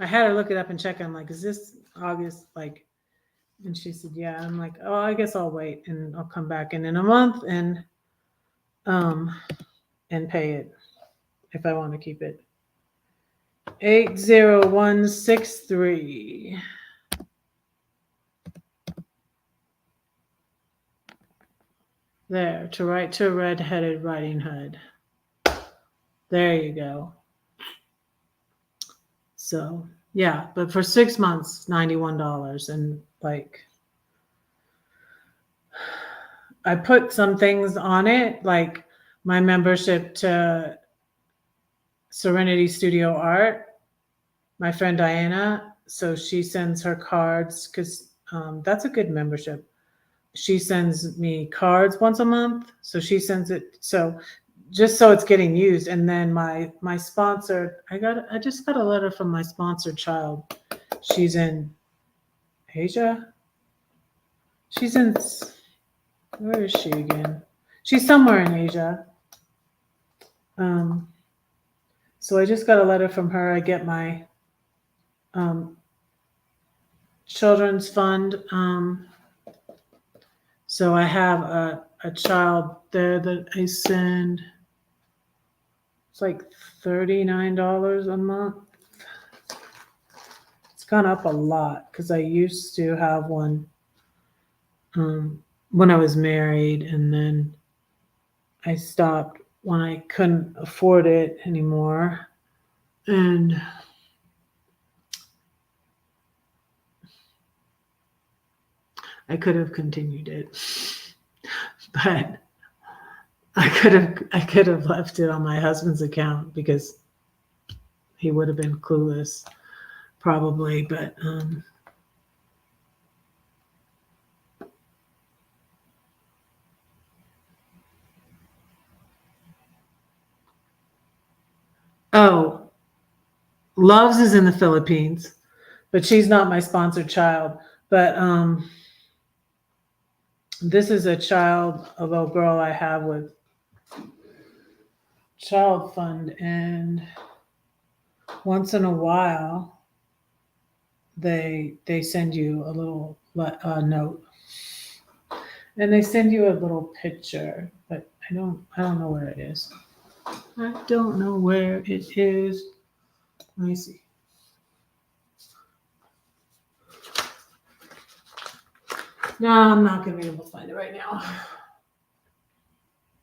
I had her look it up and check. I'm like, is this August? Like, and she said, yeah. I'm like, oh, I guess I'll wait and I'll come back in a month and pay it if I want to keep it. 80163. There, to write to a red-headed riding hood. There you go. So, yeah, but for 6 months, $91. And like, I put some things on it, like my membership to Serenity Studio Art, my friend Diana. So she sends her cards because that's a good membership. She sends me cards once a month. So she sends it. So just so it's getting used. And then my sponsor, I just got a letter from my sponsored child. She's in Asia. She's in, where is she again? She's somewhere in Asia. So I just got a letter from her. I get my children's fund. So I have a child there that I send. It's like $39 a month. It's gone up a lot because I used to have one when I was married, and then I stopped when I couldn't afford it anymore. And I could have continued it, but I could have left it on my husband's account because he would have been clueless probably, but oh, Loves is in the Philippines, but she's not my sponsored child. But this is a little girl I have with Child Fund, and once in a while they send you a little note, and they send you a little picture, but I don't know where it is. I don't know where it is. Let me see. No, I'm not going to be able to find it right now.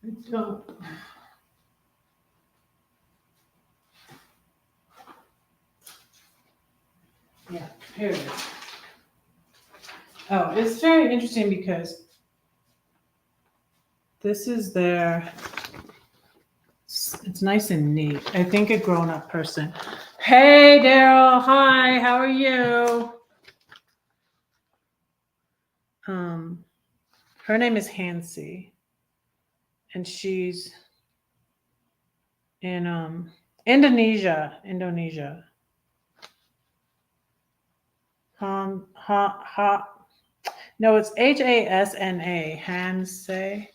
I don't. Yeah, here it is. Oh, it's very interesting because this is their, it's nice and neat. I think a grown-up person. Hey, Daryl. Hi, how are you? Her name is Hansi, and she's in Indonesia. No, it's Hasna. Hanse.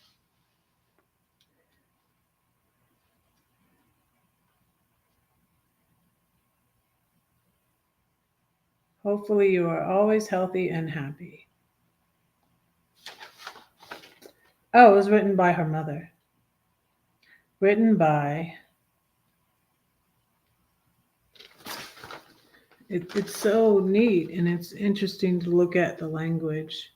Hopefully, you are always healthy and happy. Oh, it was written by her mother. Written by. It's so neat, and it's interesting to look at the language.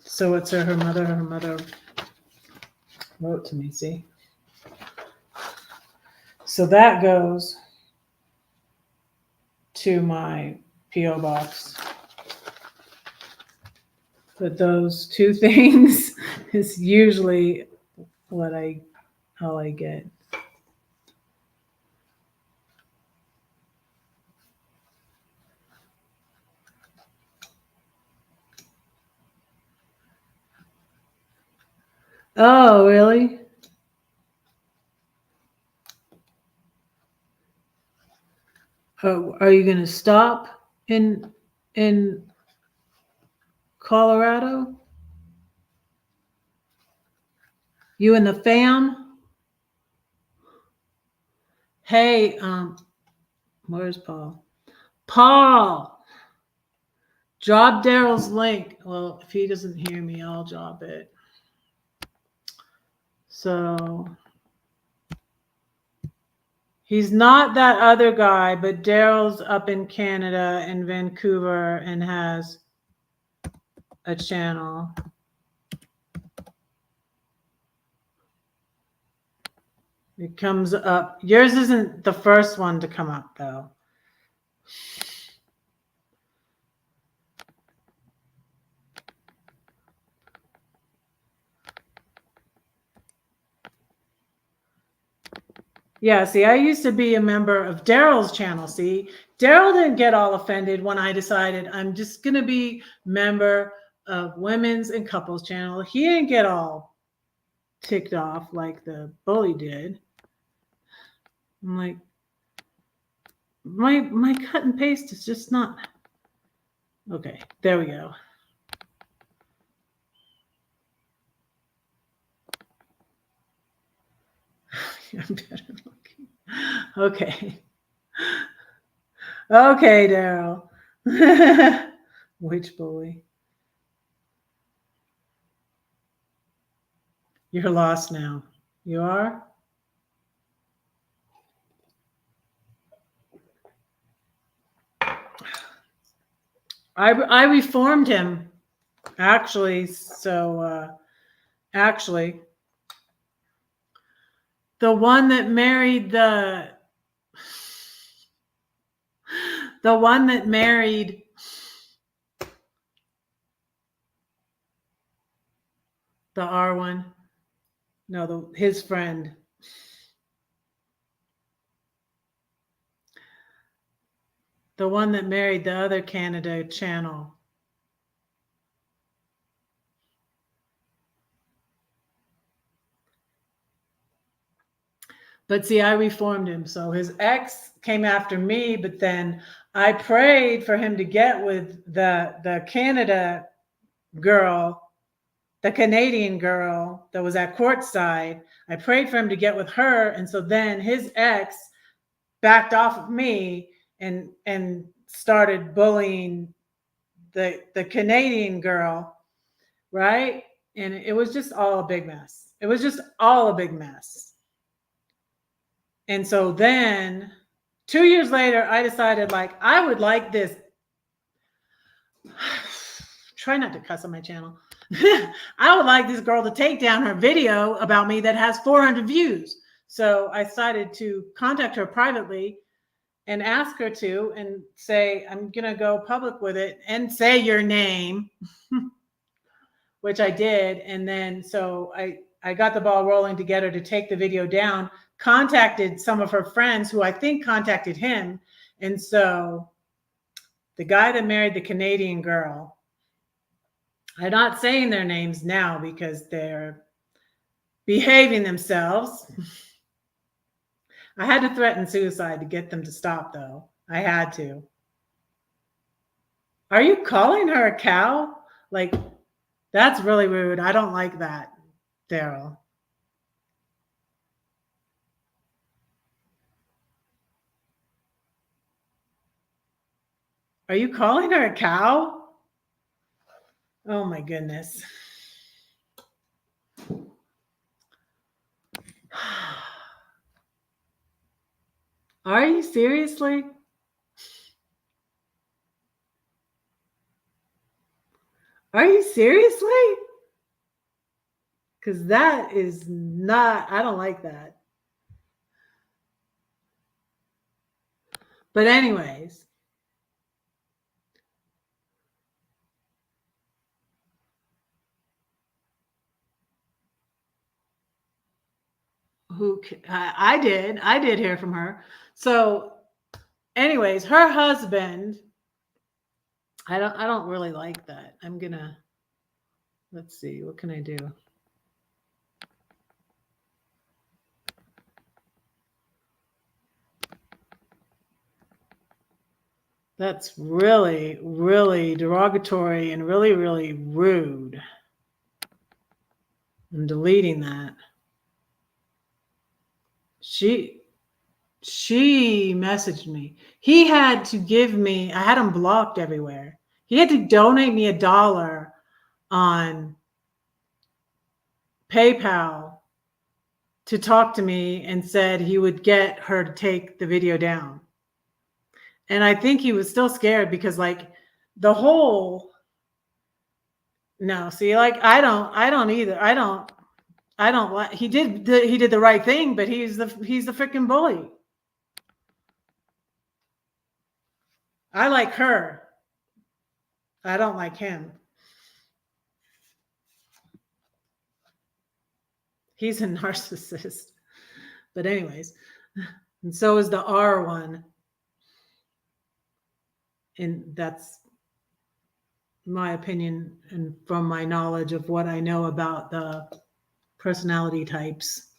So it's her mother. Her mother wrote to me. See. So that goes to my P.O. box. But those two things is usually all I get. Oh, really? Oh, are you going to stop in Colorado? You and the fam? Hey, where's Paul? Paul, drop Daryl's link. Well, if he doesn't hear me, I'll drop it. So he's not that other guy, but Daryl's up in Canada in Vancouver and has a channel. It comes up. Yours isn't the first one to come up, though. Yeah, see, I used to be a member of Daryl's channel. See, Daryl didn't get all offended when I decided I'm just going to be member of women's and couples channel. He didn't get all ticked off like the bully did. I'm like, my cut and paste is just not. Okay, there we go. I'm better looking. Okay. Okay, Daryl. Which bully? You're lost now. You are? I reformed him, actually. So, actually, the one that married the R one. No, his friend. The one that married the other Canada channel. But see, I reformed him. So his ex came after me, but then I prayed for him to get with the Canada girl, the Canadian girl that was at courtside. I prayed for him to get with her. And so then his ex backed off of me and started bullying the Canadian girl, right? And it was just all a big mess. It was just all a big mess. And so then 2 years later, I decided like I would like this. Try not to cuss on my channel. I would like this girl to take down her video about me that has 400 views. So I decided to contact her privately and ask her to and say, I'm going to go public with it and say your name, which I did. And then so I got the ball rolling to get her to take the video down, contacted some of her friends who I think contacted him. And so the guy that married the Canadian girl, I'm not saying their names now because they're behaving themselves. I had to threaten suicide to get them to stop, though. I had to. Are you calling her a cow? Like, that's really rude. I don't like that, Daryl. Are you calling her a cow? Oh my goodness. Are you seriously? Are you seriously? Because that is not, I don't like that. But anyways. I did hear from her. So anyways, her husband, I don't really like that. I'm gonna, let's see, what can I do? That's really, really derogatory and really, really rude. I'm deleting that. She messaged me. He had to give me, I had him blocked everywhere. He had to donate me $1 on PayPal to talk to me and said he would get her to take the video down. And I think he was still scared because like the whole, no, see, like I don't either. I don't like, he did the right thing, but he's the freaking bully. I like her. I don't like him. He's a narcissist. But anyways, and so is the R one. And that's my opinion and from my knowledge of what I know about the personality types.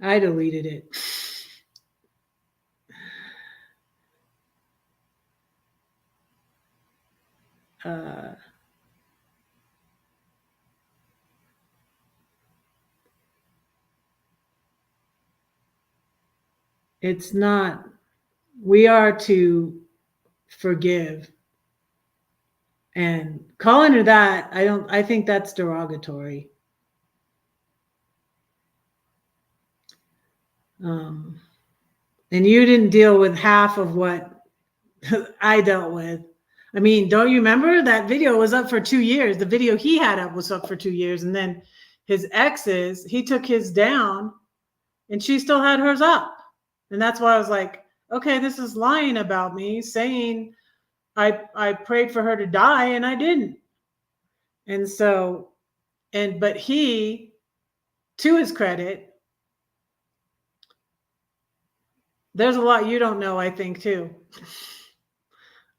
I deleted it. It's not, we are to forgive. And calling her that, I think that's derogatory. And you didn't deal with half of what I dealt with. I mean, don't you remember that video was up for 2 years? The video he had up was up for 2 years. And then his exes, he took his down and she still had hers up. And that's why I was like, okay, this is lying about me, saying I prayed for her to die and I didn't. And so, but he, to his credit, there's a lot you don't know, I think, too.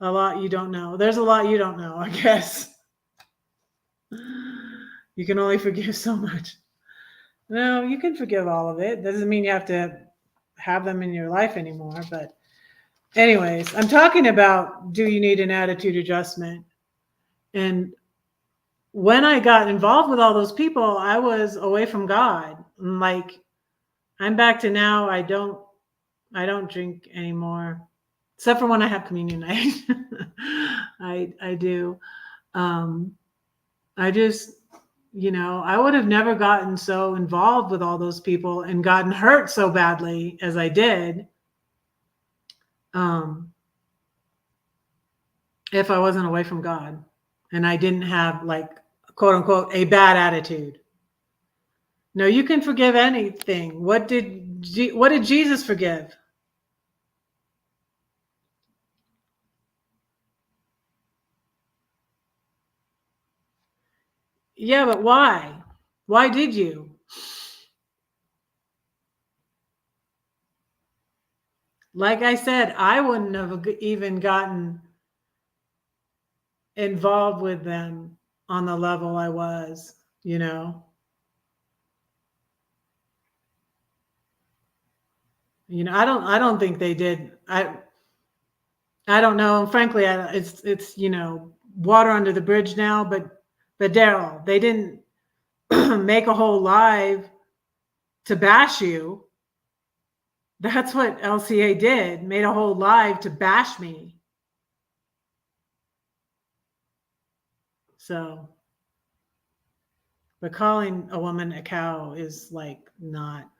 A lot you don't know. There's a lot you don't know, I guess. You can only forgive so much. No, you can forgive all of it. Doesn't mean you have to have them in your life anymore. But anyways, I'm talking about, do you need an attitude adjustment? And when I got involved with all those people, I was away from God. Like, I'm back to now. I don't drink anymore. except for when I have communion night. I do. I just, I would have never gotten so involved with all those people and gotten hurt so badly as I did, if I wasn't away from God and I didn't have, like, quote unquote, a bad attitude. No, you can forgive anything. What did Jesus forgive? Yeah, but why? Why did you? Like I said, I wouldn't have even gotten involved with them on the level I was, you know. I don't think they did. I don't know. Frankly, it's water under the bridge now. But Daryl, they didn't make a whole live to bash you. That's what LCA did. Made a whole live to bash me. So, but calling a woman a cow is like not.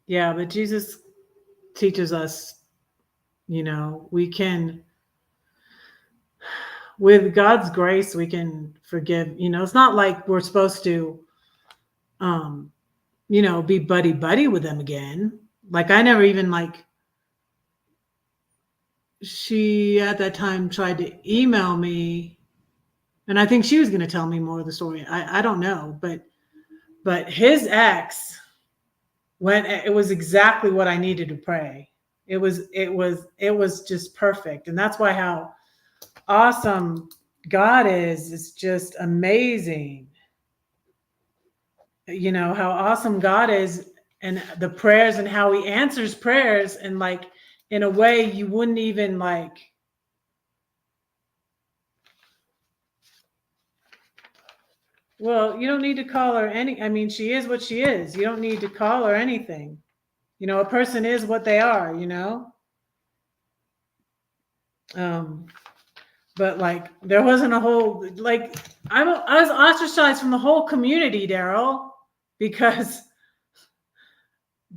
Yeah, but Jesus teaches us, we can, with God's grace, we can forgive. It's not like we're supposed to, um, be buddy buddy with them again. Like I never even she at that time tried to email me, and I think she was going to tell me more of the story. I don't know, but his ex, when it was exactly what I needed to pray. It was just perfect, and that's why how awesome God is. It's just amazing. How awesome God is, and the prayers, and how he answers prayers, and like in a way you wouldn't even like. Well, you don't need to call her any. I mean, she is what she is. You don't need to call her anything. A person is what they are. Um, but like there wasn't a whole like I was ostracized from the whole community, Daryl, because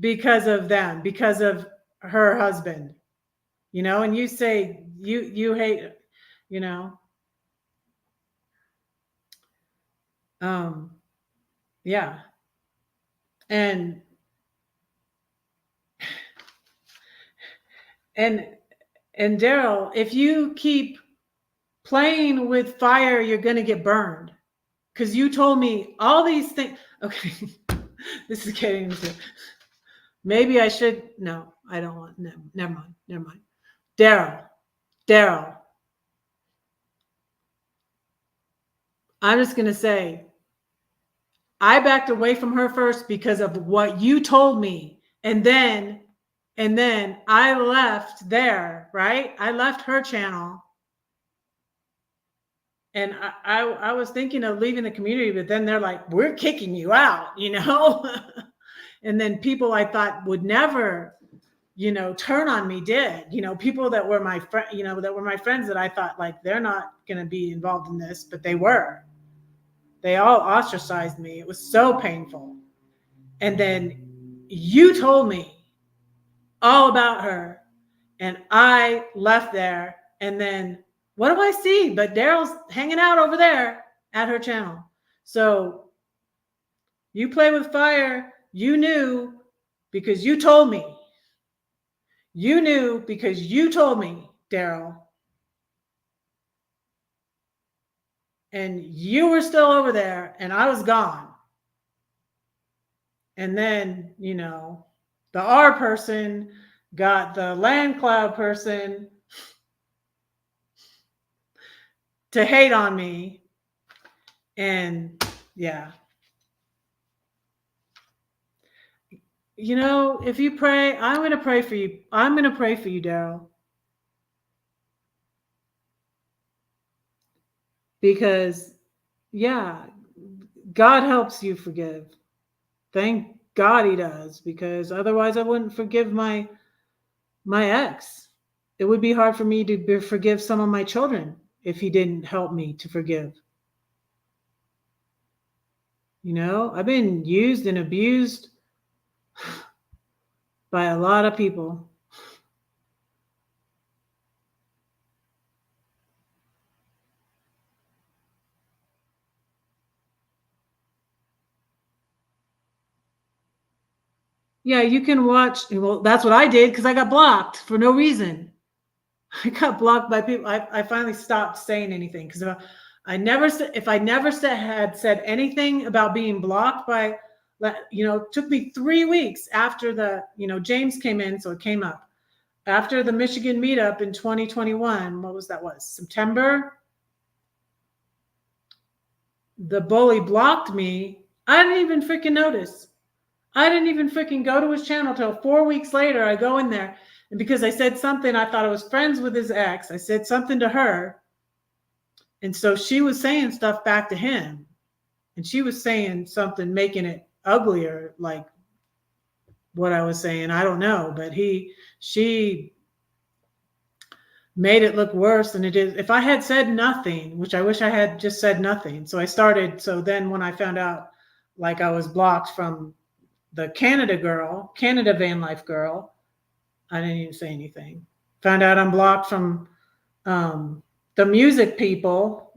of them, because of her husband. And you say you hate, you know um yeah. and and and Daryl, if you keep playing with fire, you're going to get burned, because you told me all these things. Okay. This is getting into, maybe I should, no, I don't want, no, never mind. Daryl, I'm just going to say, I backed away from her first because of what you told me. And then I left there, right? I left her channel, and I was thinking of leaving the community, but then they're like, we're kicking you out, And then people I thought would never, turn on me did, people that were my friend, that were my friends, that I thought like, they're not going to be involved in this, but they were. They all ostracized me. It was so painful. And then you told me all about her, and I left there. And then what do I see? But Daryl's hanging out over there at her channel. So you play with fire. You knew because you told me. You knew because you told me, Daryl. And you were still over there, and I was gone. And then, the R person got the land cloud person to hate on me. And yeah. If you pray, I'm going to pray for you. I'm going to pray for you, Daryl. Because, yeah, God helps you forgive. Thank God he does, because otherwise I wouldn't forgive my ex. It would be hard for me to forgive some of my children if he didn't help me to forgive. You know, I've been used and abused by a lot of people. Yeah, you can watch. Well, that's what I did because I got blocked for no reason. I got blocked by people. I finally stopped saying anything because if I never had said anything about being blocked by, it took me 3 weeks after James came in, so it came up after the Michigan meetup in 2021. What was that? September? The bully blocked me. I didn't even freaking notice. I didn't even freaking go to his channel till 4 weeks later. I go in there, and because I said something, I thought I was friends with his ex. I said something to her, and so she was saying stuff back to him, and she was saying something, making it uglier, like what I was saying. I don't know, but she made it look worse than it is. If I had said nothing, which I wish I had just said nothing. So then when I found out, like, I was blocked from the Canada van life girl, I didn't even say anything. Found out I'm blocked from the music people.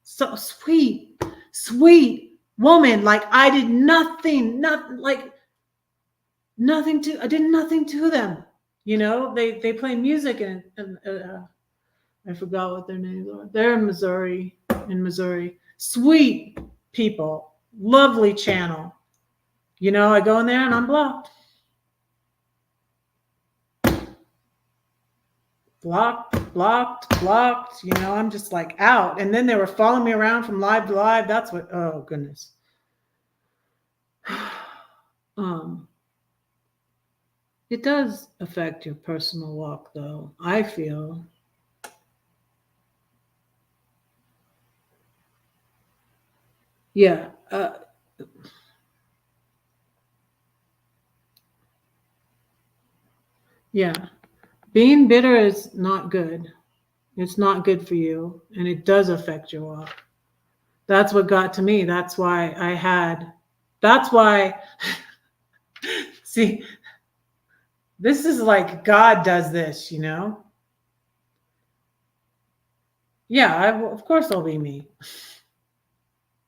So sweet woman. Like, I did nothing, I did nothing to them. You know, they play music and I forgot what their names are. They're in Missouri. Sweet people, lovely channel. You know, I go in there and I'm blocked. Blocked. You know, I'm just like out. And then they were following me around from live to live. That's what, oh goodness. It does affect your personal walk, though, I feel. Yeah. Yeah. Being bitter is not good. It's not good for you, and it does affect your walk. That's what got to me. That's why see, this is like God does this, you know? Yeah, of course I'll be me.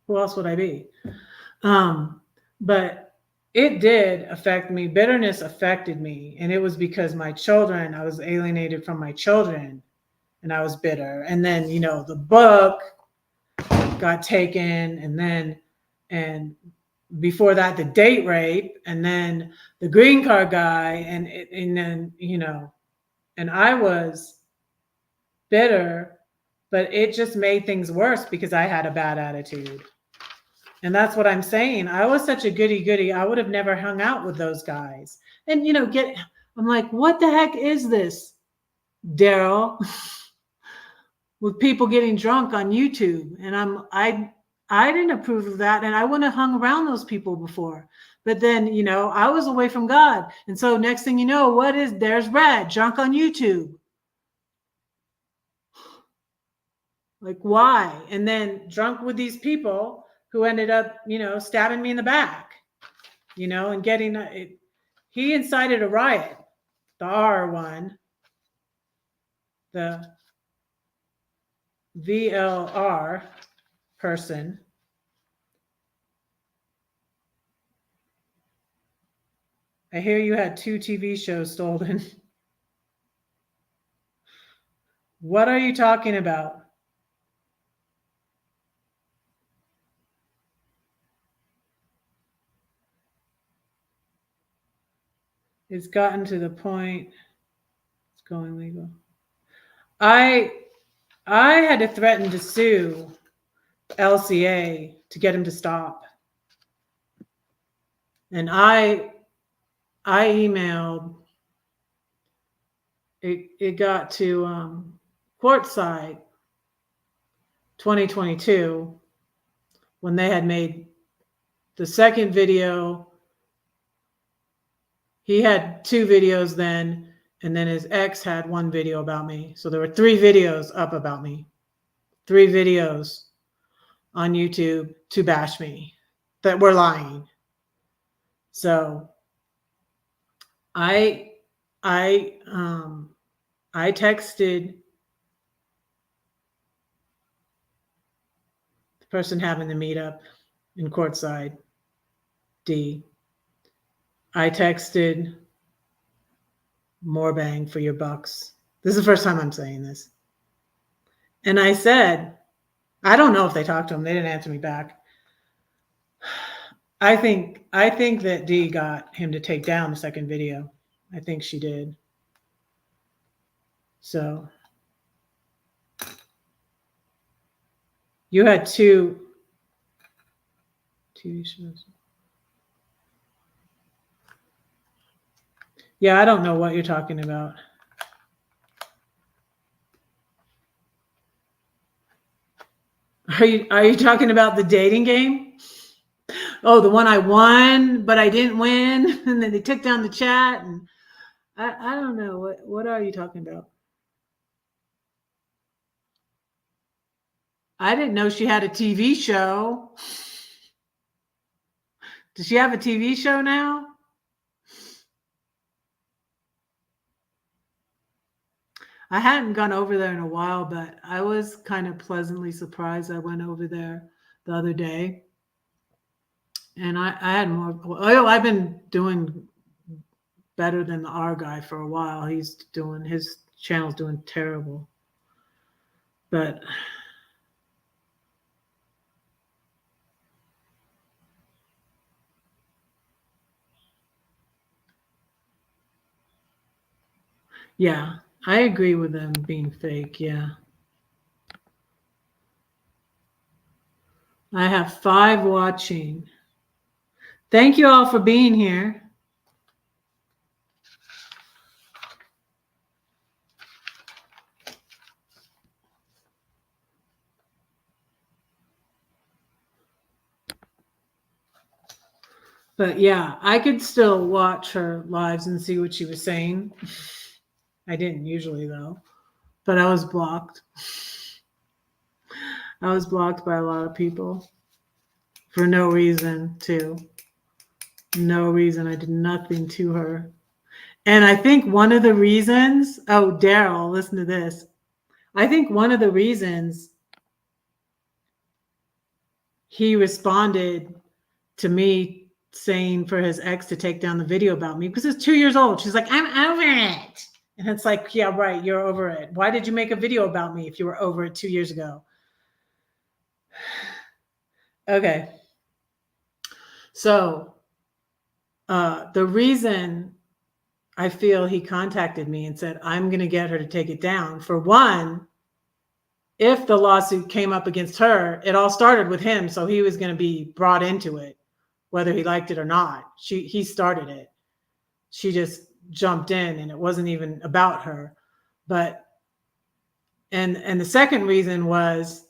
Who else would I be? But it did affect me. Bitterness affected me. And it was because I was alienated from my children, and I was bitter. And then, the book got taken, and before that, the date rape, and then the green card guy, and then, and I was bitter, but it just made things worse because I had a bad attitude. And that's what I'm saying. I was such a goody. I would have never hung out with those guys. And, I'm like, what the heck is this, Daryl? With people getting drunk on YouTube. And I didn't approve of that. And I wouldn't have hung around those people before. But then, I was away from God. And so next thing you know, there's Red, drunk on YouTube. Like, why? And then drunk with these people who ended up, stabbing me in the back, and getting he incited a riot, the R one, the VLR person. I hear you had 2 TV shows stolen. What are you talking about? It's gotten to the point. It's going legal. I had to threaten to sue LCA to get him to stop. And I emailed. It got to Quartzsite 2022 when they had made the second video he had 2 videos then, and then his ex had 1 video about me. So there were 3 videos up about me. 3 videos on YouTube to bash me that were lying. So I texted the person having the meetup in Courtside, D. I texted more bang for your bucks. This is the first time I'm saying this. And I said, I don't know if they talked to him. They didn't answer me back. I think that D got him to take down the second video. I think she did. So you had 2 TV shows. Yeah, I don't know what you're talking about. Are you talking about the dating game? Oh, the one I won, but I didn't win, and then they took down the chat, and I don't know. What are you talking about? I didn't know she had a TV show. Does she have a TV show now? I hadn't gone over there in a while, but I was kind of pleasantly surprised. I went over there the other day, and I had more. Oh, I've been doing better than the R guy for a while. His channel's doing terrible, but yeah, I agree with them being fake. Yeah. I have 5 watching. Thank you all for being here. But yeah, I could still watch her lives and see what she was saying. I didn't usually though, but I was blocked. I was blocked by a lot of people for no reason too. No reason. I did nothing to her. And I think one of the reasons, oh, Daryl, listen to this. I think one of the reasons he responded to me saying for his ex to take down the video about me because it's 2 years old. She's like, I'm over it. And it's like, yeah, right. You're over it. Why did you make a video about me if you were over it 2 years ago? Okay. So the reason I feel he contacted me and said, I'm going to get her to take it down. For one, if the lawsuit came up against her, it all started with him. So he was going to be brought into it, whether he liked it or not. He started it. She just jumped in and it wasn't even about her. But, and the second reason was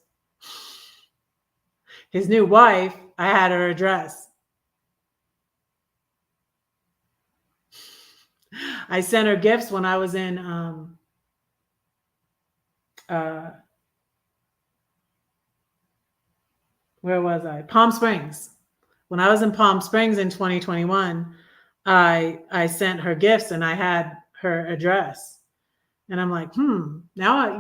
his new wife, I had her address. I sent her gifts when I was in where was I? Palm Springs. When I was in Palm Springs in 2021, I sent her gifts and I had her address. And I'm like, now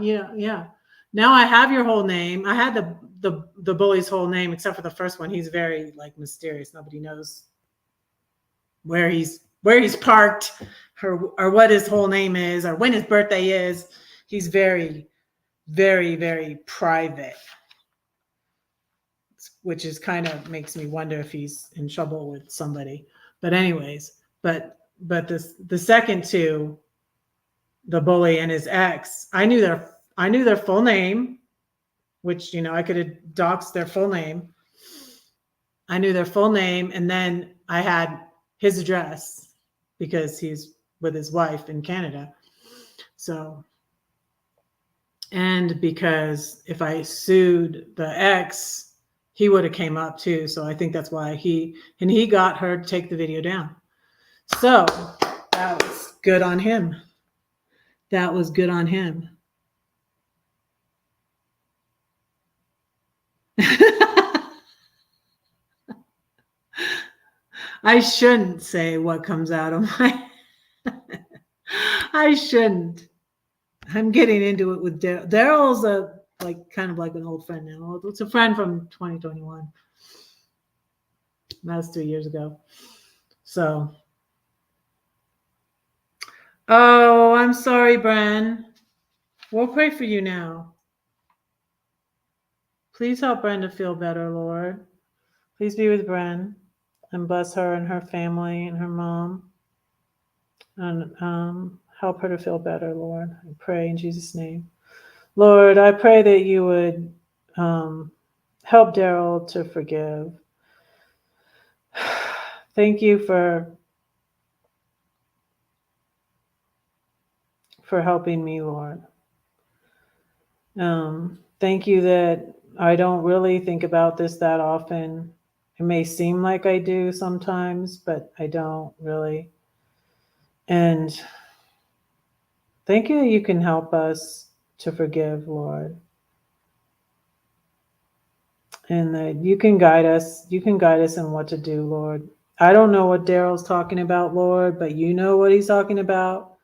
now I have your whole name. I had the bully's whole name, except for the first one. He's very like mysterious. Nobody knows where he's parked or what his whole name is or when his birthday is. He's very, very, very private, which is kind of makes me wonder if he's in trouble with somebody. But anyways, but the second two, the bully and his ex, I knew their full name, which, I could have doxed their full name. I knew their full name, and then I had his address because he's with his wife in Canada. So, and because if I sued the ex, he would have came up too. So I think that's why he got her to take the video down. So That was good on him. That was good on him. I shouldn't say what comes out of my. I shouldn't. I'm getting into it with Daryl. Daryl's kind of like an old friend now. It's a friend from 2021. That was 3 years ago. So, oh, I'm sorry, Bren. We'll pray for you now. Please help Brenda feel better, Lord. Please be with Bren and bless her and her family and her mom. And help her to feel better, Lord. I pray in Jesus' name. Lord, I pray that you would help Daryl to forgive. Thank you for helping me, Lord. Thank you that I don't really think about this that often. It may seem like I do sometimes, but I don't really. And thank you that you can help us to forgive, Lord. And that you can guide us. You can guide us in what to do, Lord. I don't know what Daryl's talking about, Lord, but you know what he's talking about.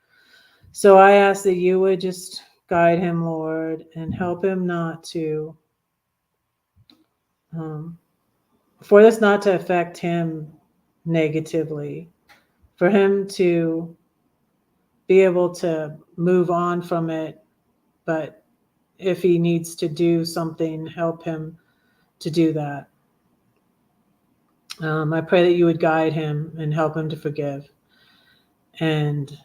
So I ask that you would just guide him, Lord, and help him not to, for this not to affect him negatively, for him to be able to move on from it. But if he needs to do something, help him to do that. I pray that you would guide him and help him to forgive. And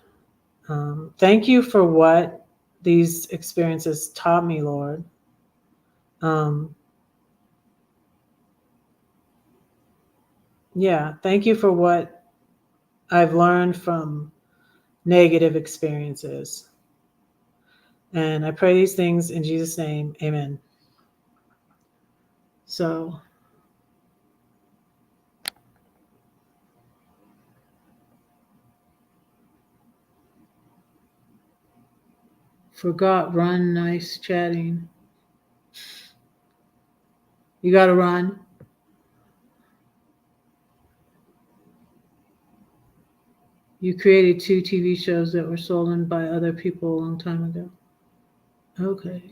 thank you for what these experiences taught me, Lord. Yeah, thank you for what I've learned from negative experiences. And I pray these things in Jesus' name. Amen. So, forgot run, nice chatting. You got to run. You created 2 TV shows that were sold by other people a long time ago. Okay.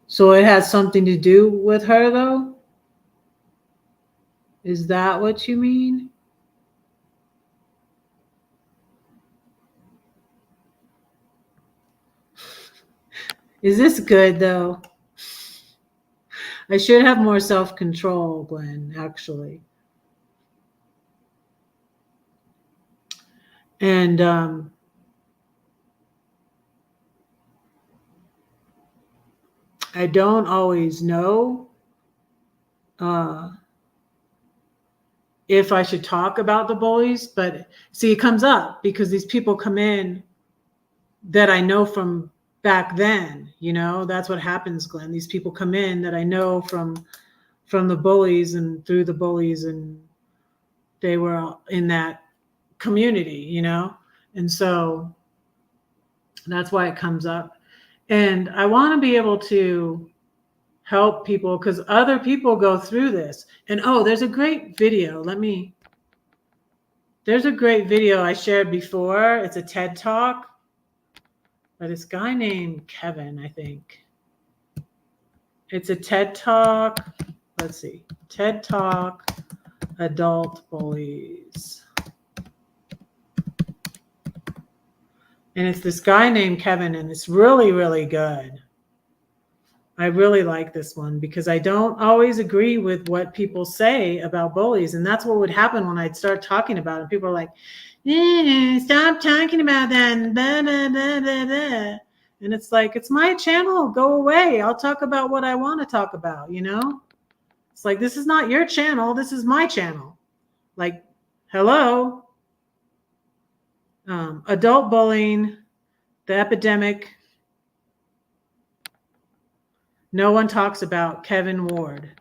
So it has something to do with her, though? Is that what you mean? Is this good, though? I should have more self-control, Glenn, actually. And I don't always know if I should talk about the bullies, but see, it comes up because these people come in that I know from back then. That's what happens, Glenn. These people come in that I know from the bullies and through the bullies, and they were in that community, and so that's why it comes up. And I want to be able to help people because other people go through this. And there's a great video. There's a great video I shared before. It's a TED Talk by this guy named Kevin, I think. It's a TED Talk. Let's see. TED Talk, Adult Bullies. And it's this guy named Kevin, and it's really, really good. I really like this one because I don't always agree with what people say about bullies. And that's what would happen when I'd start talking about it. People are like, stop talking about that. And blah, blah, blah, blah, blah. And it's like, it's my channel. Go away. I'll talk about what I want to talk about, It's like, this is not your channel. This is my channel. Like, hello. Adult bullying, the epidemic. No one talks about Kevin Ward.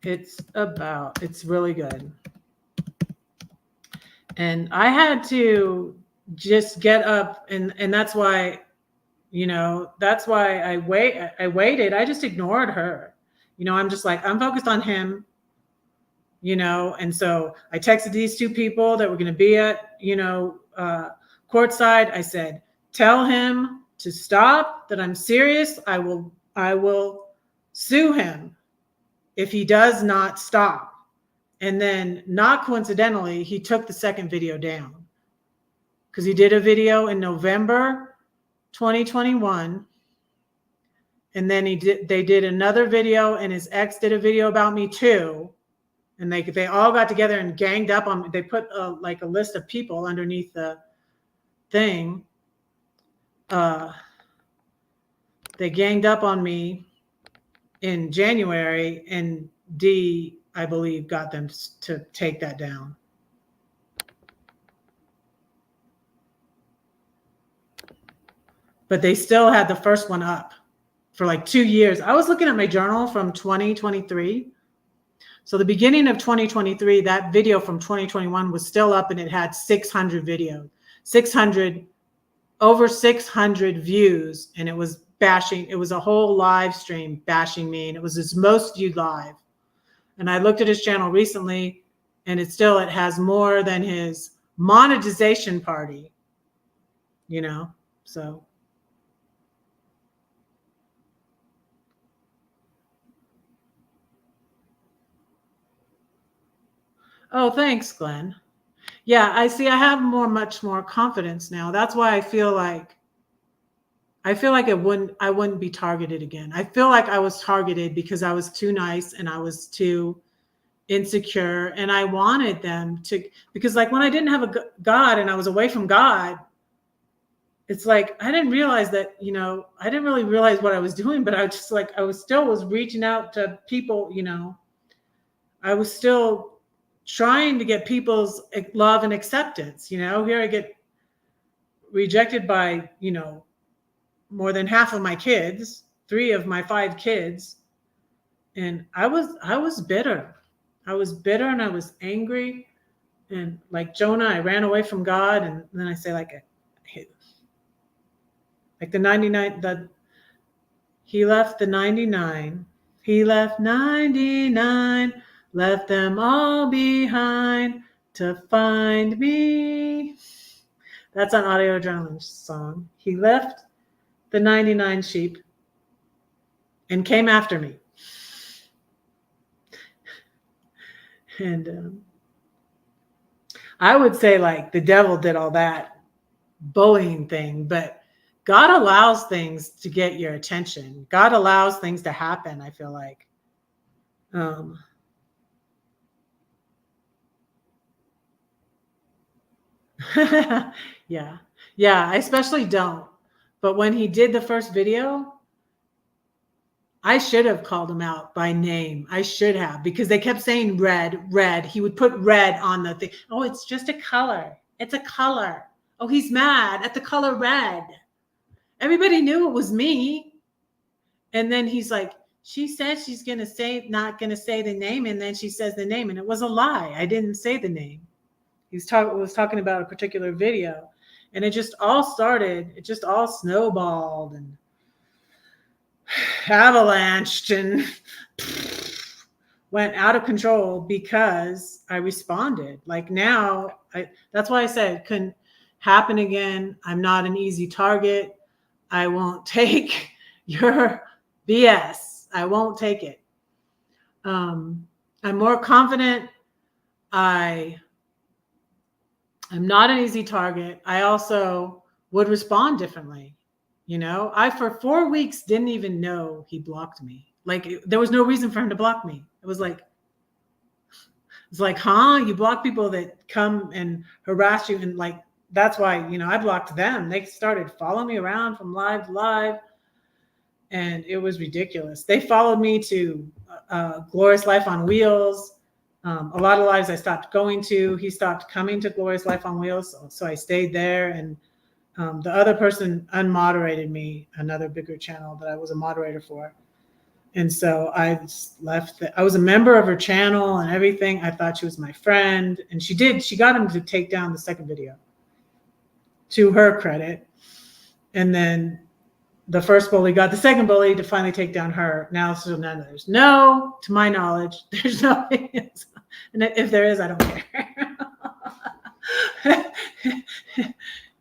It's really good. And I had to just get up, and that's why, that's why I waited. I just ignored her. I'm just like, I'm focused on him, and so I texted these two people that were going to be at, courtside. I said, tell him to stop, that I'm serious. I will sue him if he does not stop. And then, not coincidentally, he took the second video down, because he did a video in November 2021. And then they did another video, and his ex did a video about me too. And they all got together and ganged up on me. They put like a list of people underneath the thing. They ganged up on me in January, and D, I believe, got them to take that down. But they still had the first one up for like 2 years. I was looking at my journal from 2023. So the beginning of 2023, that video from 2021 was still up, and it had 600 videos, over 600 views. And it was bashing. It was a whole live stream bashing me. And it was his most viewed live. And I looked at his channel recently, and it has more than his monetization party, so. Oh, thanks, Glenn. Yeah, I see. I have much more confidence now. That's why I feel like I wouldn't be targeted again. I feel like I was targeted because I was too nice and I was too insecure, and I wanted them to, because like when I didn't have a God and I was away from God, it's like I didn't realize that, I didn't really realize what I was doing, but I was just like, I was reaching out to people, I was still trying to get people's love and acceptance. Here I get rejected by, more than half of my kids, 3 of my 5 kids. And I was bitter. I was bitter, and I was angry. And like Jonah, I ran away from God. And then I say, like the 99, he left the 99. He left 99. Left them all behind to find me. That's an Audio Adrenaline song. He left the 99 sheep and came after me. And I would say like the devil did all that bullying thing, but God allows things to get your attention. God allows things to happen, I feel like. Yeah, I especially don't. But when he did the first video, I should have called him out by name. I should have, because they kept saying red. He would put red on the thing. Oh, it's just a color. It's a color. Oh, he's mad at the color red. Everybody knew it was me. And then he's like, she said she's not going to say the name. And then she says the name, and it was a lie. I didn't say the name. He was talking about a particular video, and it just all snowballed and avalanched and went out of control because I responded. Like now, that's why I said it couldn't happen again. I'm not an easy target. I won't take your BS. I won't take it. I'm more confident. I'm not an easy target. I also would respond differently. I, for 4 weeks, didn't even know he blocked me. Like, there was no reason for him to block me. It's like, huh? You block people that come and harass you. And like, that's why, I blocked them. They started following me around from live to live. And it was ridiculous. They followed me to Glorious Life on Wheels. A lot of lives I stopped going to. He stopped coming to Glorious Life on Wheels. So I stayed there. And the other person unmoderated me, another bigger channel that I was a moderator for. And so I just left. I was a member of her channel and everything. I thought she was my friend. And she did. She got him to take down the second video, to her credit. And then the first bully got the second bully to finally take down her. Now, so none of there's no, to my knowledge, there's nothing. And if there is, I don't care.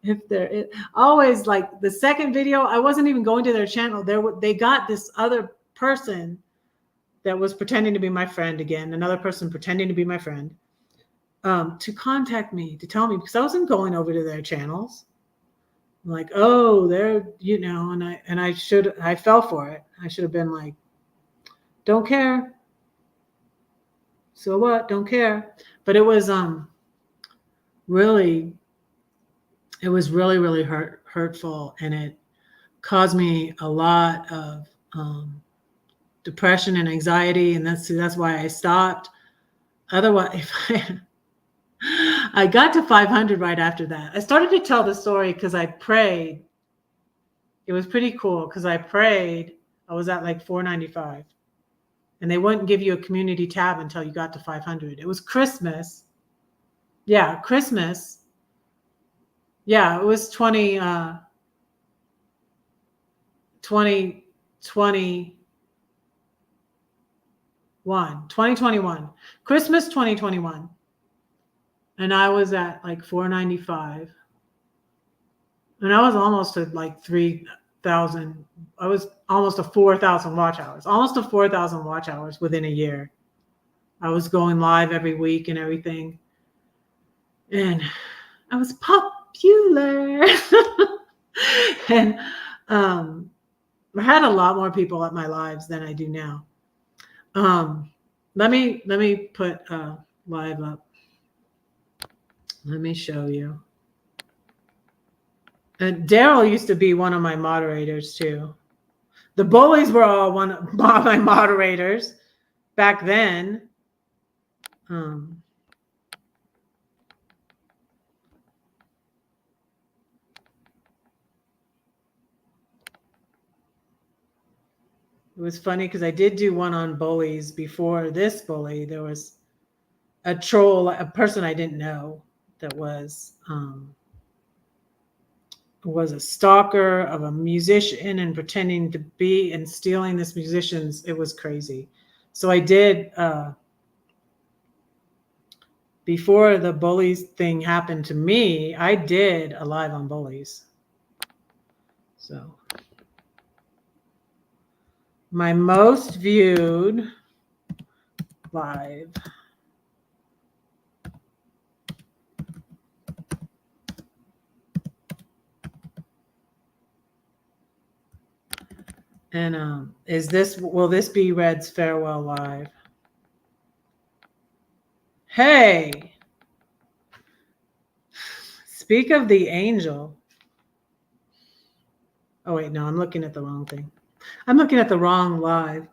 If there is, always like the second video, I wasn't even going to their channel. They got this other person that was pretending to be my friend again, another person pretending to be my friend, to contact me, to tell me, because I wasn't going over to their channels. I'm like, oh, they're, and I fell for it. I should have been like, don't care. So what? Don't care. But it was really hurtful, and it caused me a lot of depression and anxiety, and that's why I stopped. Otherwise, I got to 500 right after that. I started to tell the story because I prayed. It was pretty cool because I prayed. I was at like 495, and they wouldn't give you a community tab until you got to 500. It was Christmas. Yeah, Christmas. Yeah, it was 2021, Christmas 2021. And I was at like 495. And I was almost at like 3,000. I was almost to 4,000 watch hours, within a year. I was going live every week and everything. And I was popular. And I had a lot more people at my lives than I do now. Let me put live up. Let me show you. And Daryl used to be one of my moderators too. The bullies were all one of my moderators back then. It was funny because I did do one on bullies before this bully. There was a troll, a person I didn't know that was a stalker of a musician and pretending to be and stealing this musician's. It was crazy. So I did, before the bullies thing happened to me, I did a live on bullies. So my most viewed live. And will this be Red's farewell live? Hey, speak of the angel. Oh wait, no, I'm looking at the wrong thing. I'm looking at the wrong live.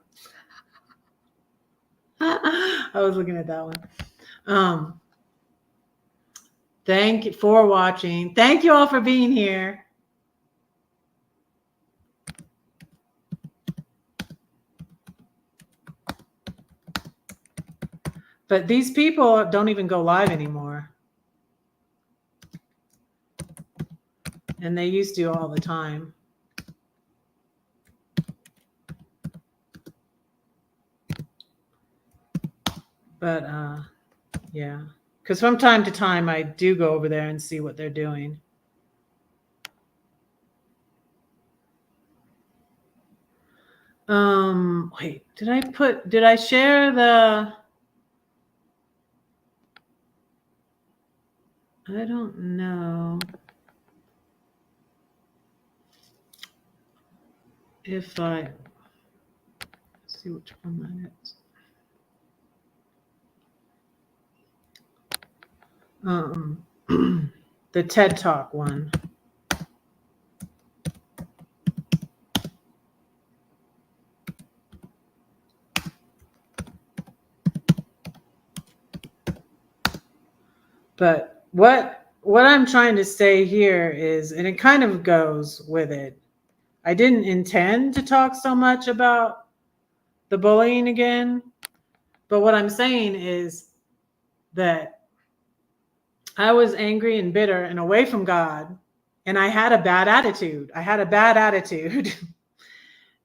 I was looking at that one. Thank you for watching. Thank you all for being here. But these people don't even go live anymore. And they used to all the time. But yeah, because from time to time I do go over there and see what they're doing. Wait, did I share the, I don't know if let's see which one that is. The TED Talk one. But what I'm trying to say here is, and it kind of goes with it, I didn't intend to talk so much about the bullying again. But what I'm saying is that I was angry and bitter and away from God, and I had a bad attitude.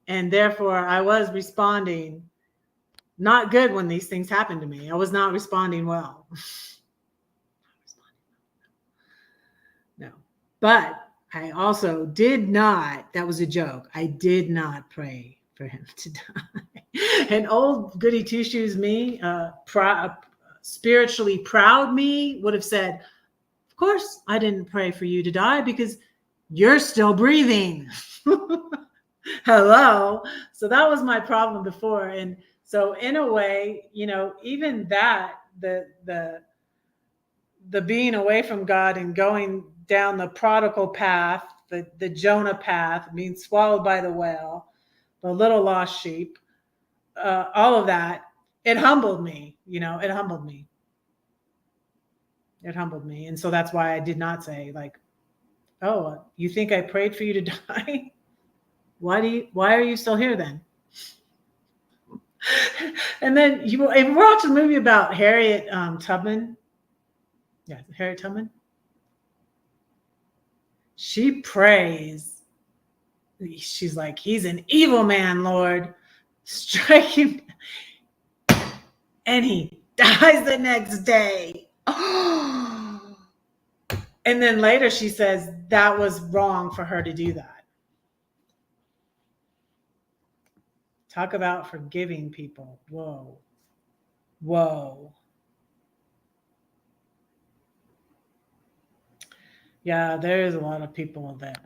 And therefore I was responding not good when these things happened to me. I was not responding well. No. But I also did not, that was a joke. I did not pray for him to die. And old goody two shoes me, spiritually proud me would have said, of course I didn't pray for you to die because you're still breathing. Hello. So that was my problem before. And so in a way, even that, the being away from God and going down the prodigal path, the Jonah path, being swallowed by the whale, the little lost sheep, all of that, it humbled me. It humbled me. It humbled me. And so that's why I did not say, like, oh, you think I prayed for you to die? Why are you still here then? And then if you watch a movie about Harriet Tubman. Yeah, Harriet Tubman. She prays. She's like, he's an evil man, Lord. Strike him. And he dies the next day. And then later she says that was wrong for her to do that. Talk about forgiving people. Whoa. Yeah, there's a lot of people that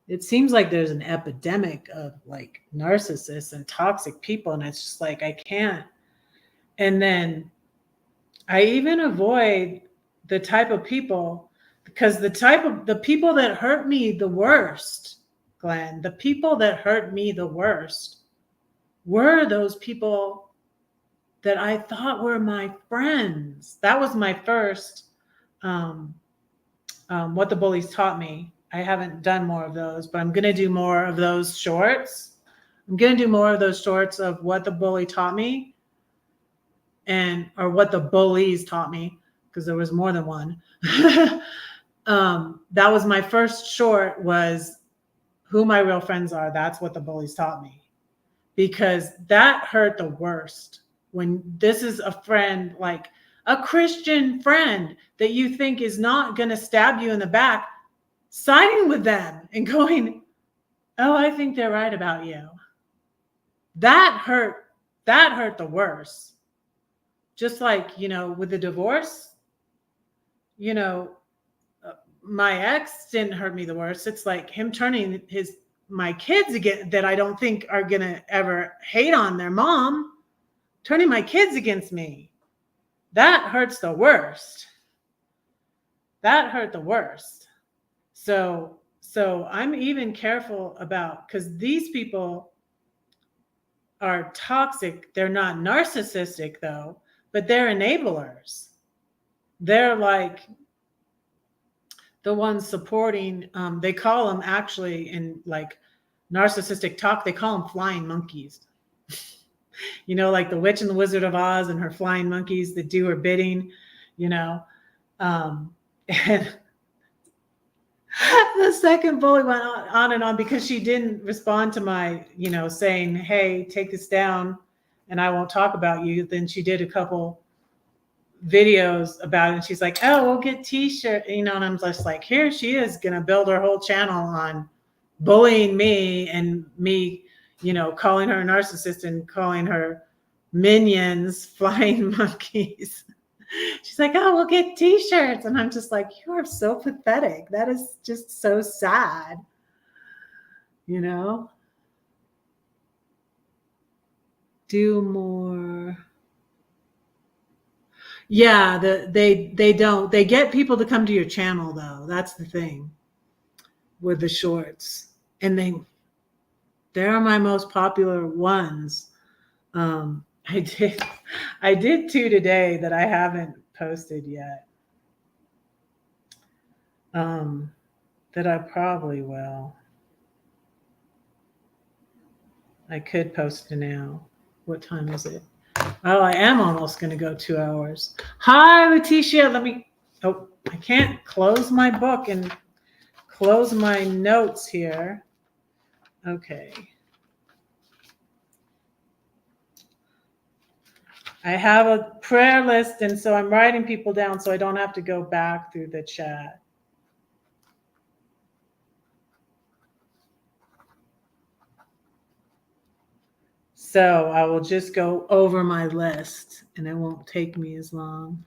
it seems like there's an epidemic of like narcissists and toxic people. And it's just like, I can't. And then I even avoid the type of people because the people that hurt me the worst, Glenn, the people that hurt me the worst were those people that I thought were my friends. That was my first, what the bullies taught me. I haven't done more of those, but I'm going to do more of those shorts. I'm going to do more of those shorts of what the bully taught me or what the bullies taught me, because there was more than one. That was my first short, was who my real friends are. That's what the bullies taught me, because that hurt the worst. When this is a friend, like a Christian friend that you think is not going to stab you in the back, siding with them and going, oh, I think they're right about you. That hurt the worst. Just like, with the divorce, my ex didn't hurt me the worst. It's like him turning my kids again, that I don't think are going to ever hate on their mom, turning my kids against me. That hurts the worst. That hurt the worst. So I'm even careful about, because these people are toxic. They're not narcissistic though, but they're enablers. They're like the ones supporting, they call them, actually, in like narcissistic talk, they call them flying monkeys. Like the Witch and the Wizard of Oz and her flying monkeys that do her bidding, and the second bully went on and on because she didn't respond to my, saying, hey, take this down and I won't talk about you. Then she did a couple videos about it. And she's like, oh, we'll get t-shirt, and I'm just like, here she is going to build her whole channel on bullying me and me, calling her a narcissist and calling her minions flying monkeys. She's like, oh, we'll get t-shirts. And I'm just like, you are so pathetic. That is just so sad. Do more. Yeah, they don't. They get people to come to your channel though. That's the thing with the shorts. And they're my most popular ones. I did 2 today that I haven't posted yet. That I probably will. I could post it now. What time is it? Oh, I am almost going to go 2 hours. Hi, Letitia. Oh, I can't close my book and close my notes here. Okay. I have a prayer list, and so I'm writing people down so I don't have to go back through the chat. So I will just go over my list, and it won't take me as long.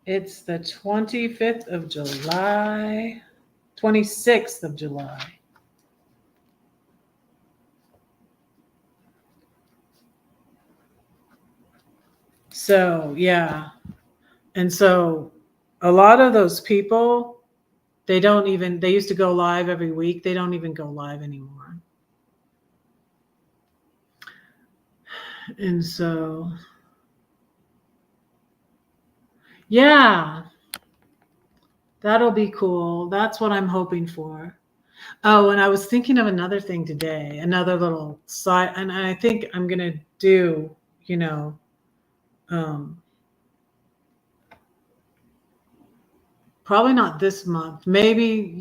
It's the 25th of July, 26th of July. So, yeah. And so a lot of those people, they used to go live every week. They don't even go live anymore. And so, yeah, that'll be cool. That's what I'm hoping for. Oh, and I was thinking of another thing today, another little side, and I think I'm going to do, probably not this month, maybe,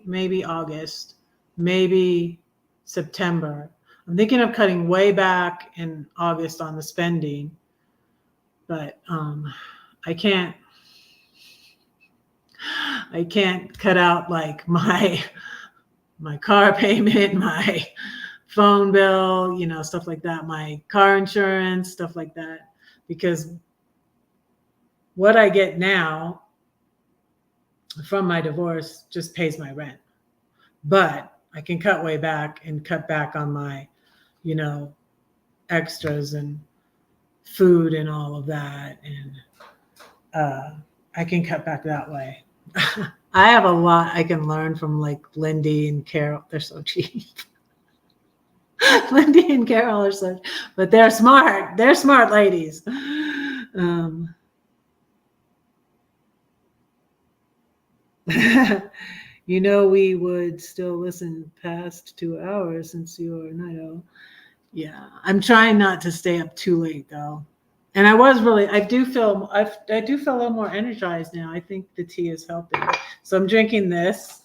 maybe August, maybe September. I'm thinking of cutting way back in August on the spending, but I can't cut out like my car payment, my phone bill, stuff like that, my car insurance, stuff like that, because what I get now from my divorce just pays my rent. But I can cut way back and cut back on my, extras and food and all of that. And I can cut back that way. I have a lot I can learn from like Lindy and Carol. They're so cheap. Lindy and Carol are such, but they're smart. They're smart ladies. We would still listen past 2 hours since you are a night owl. Yeah, I'm trying not to stay up too late though. And I do feel a little more energized now. I think the tea is helping. So I'm drinking this.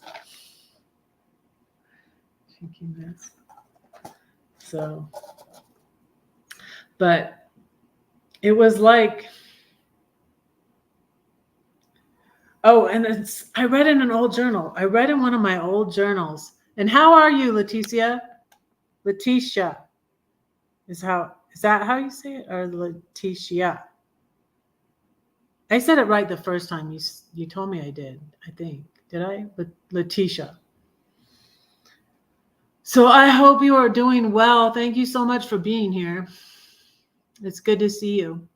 So, but it was like, oh, and I read in an old journal. I read in one of my old journals. And how are you, Leticia? Letitia is that how you say it, or Letitia? I said it right the first time. You told me I did. I think did I? Letitia. So I hope you are doing well. Thank you so much for being here. It's good to see you.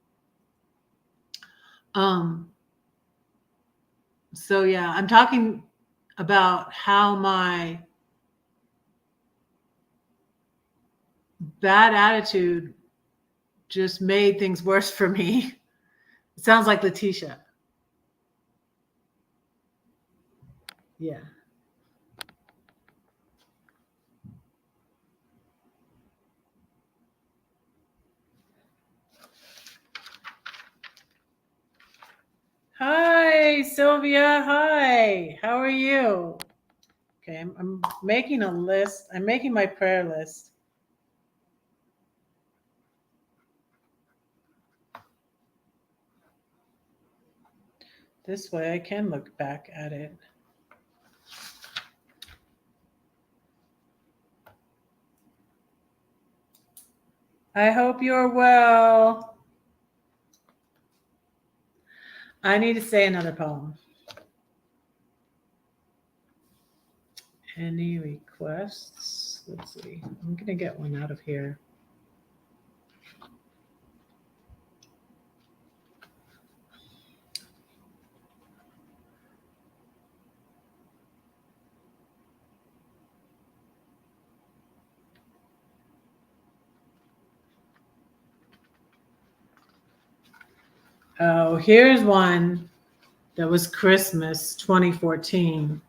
So yeah, I'm talking about how my bad attitude just made things worse for me. It sounds like Letitia. Yeah. Hi, Sylvia. Hi. How are you? Okay, I'm making a list. I'm making my prayer list. This way I can look back at it. I hope you're well. I need to say another poem. Any requests? Let's see. I'm going to get one out of here. Oh, here's one that was Christmas 2014,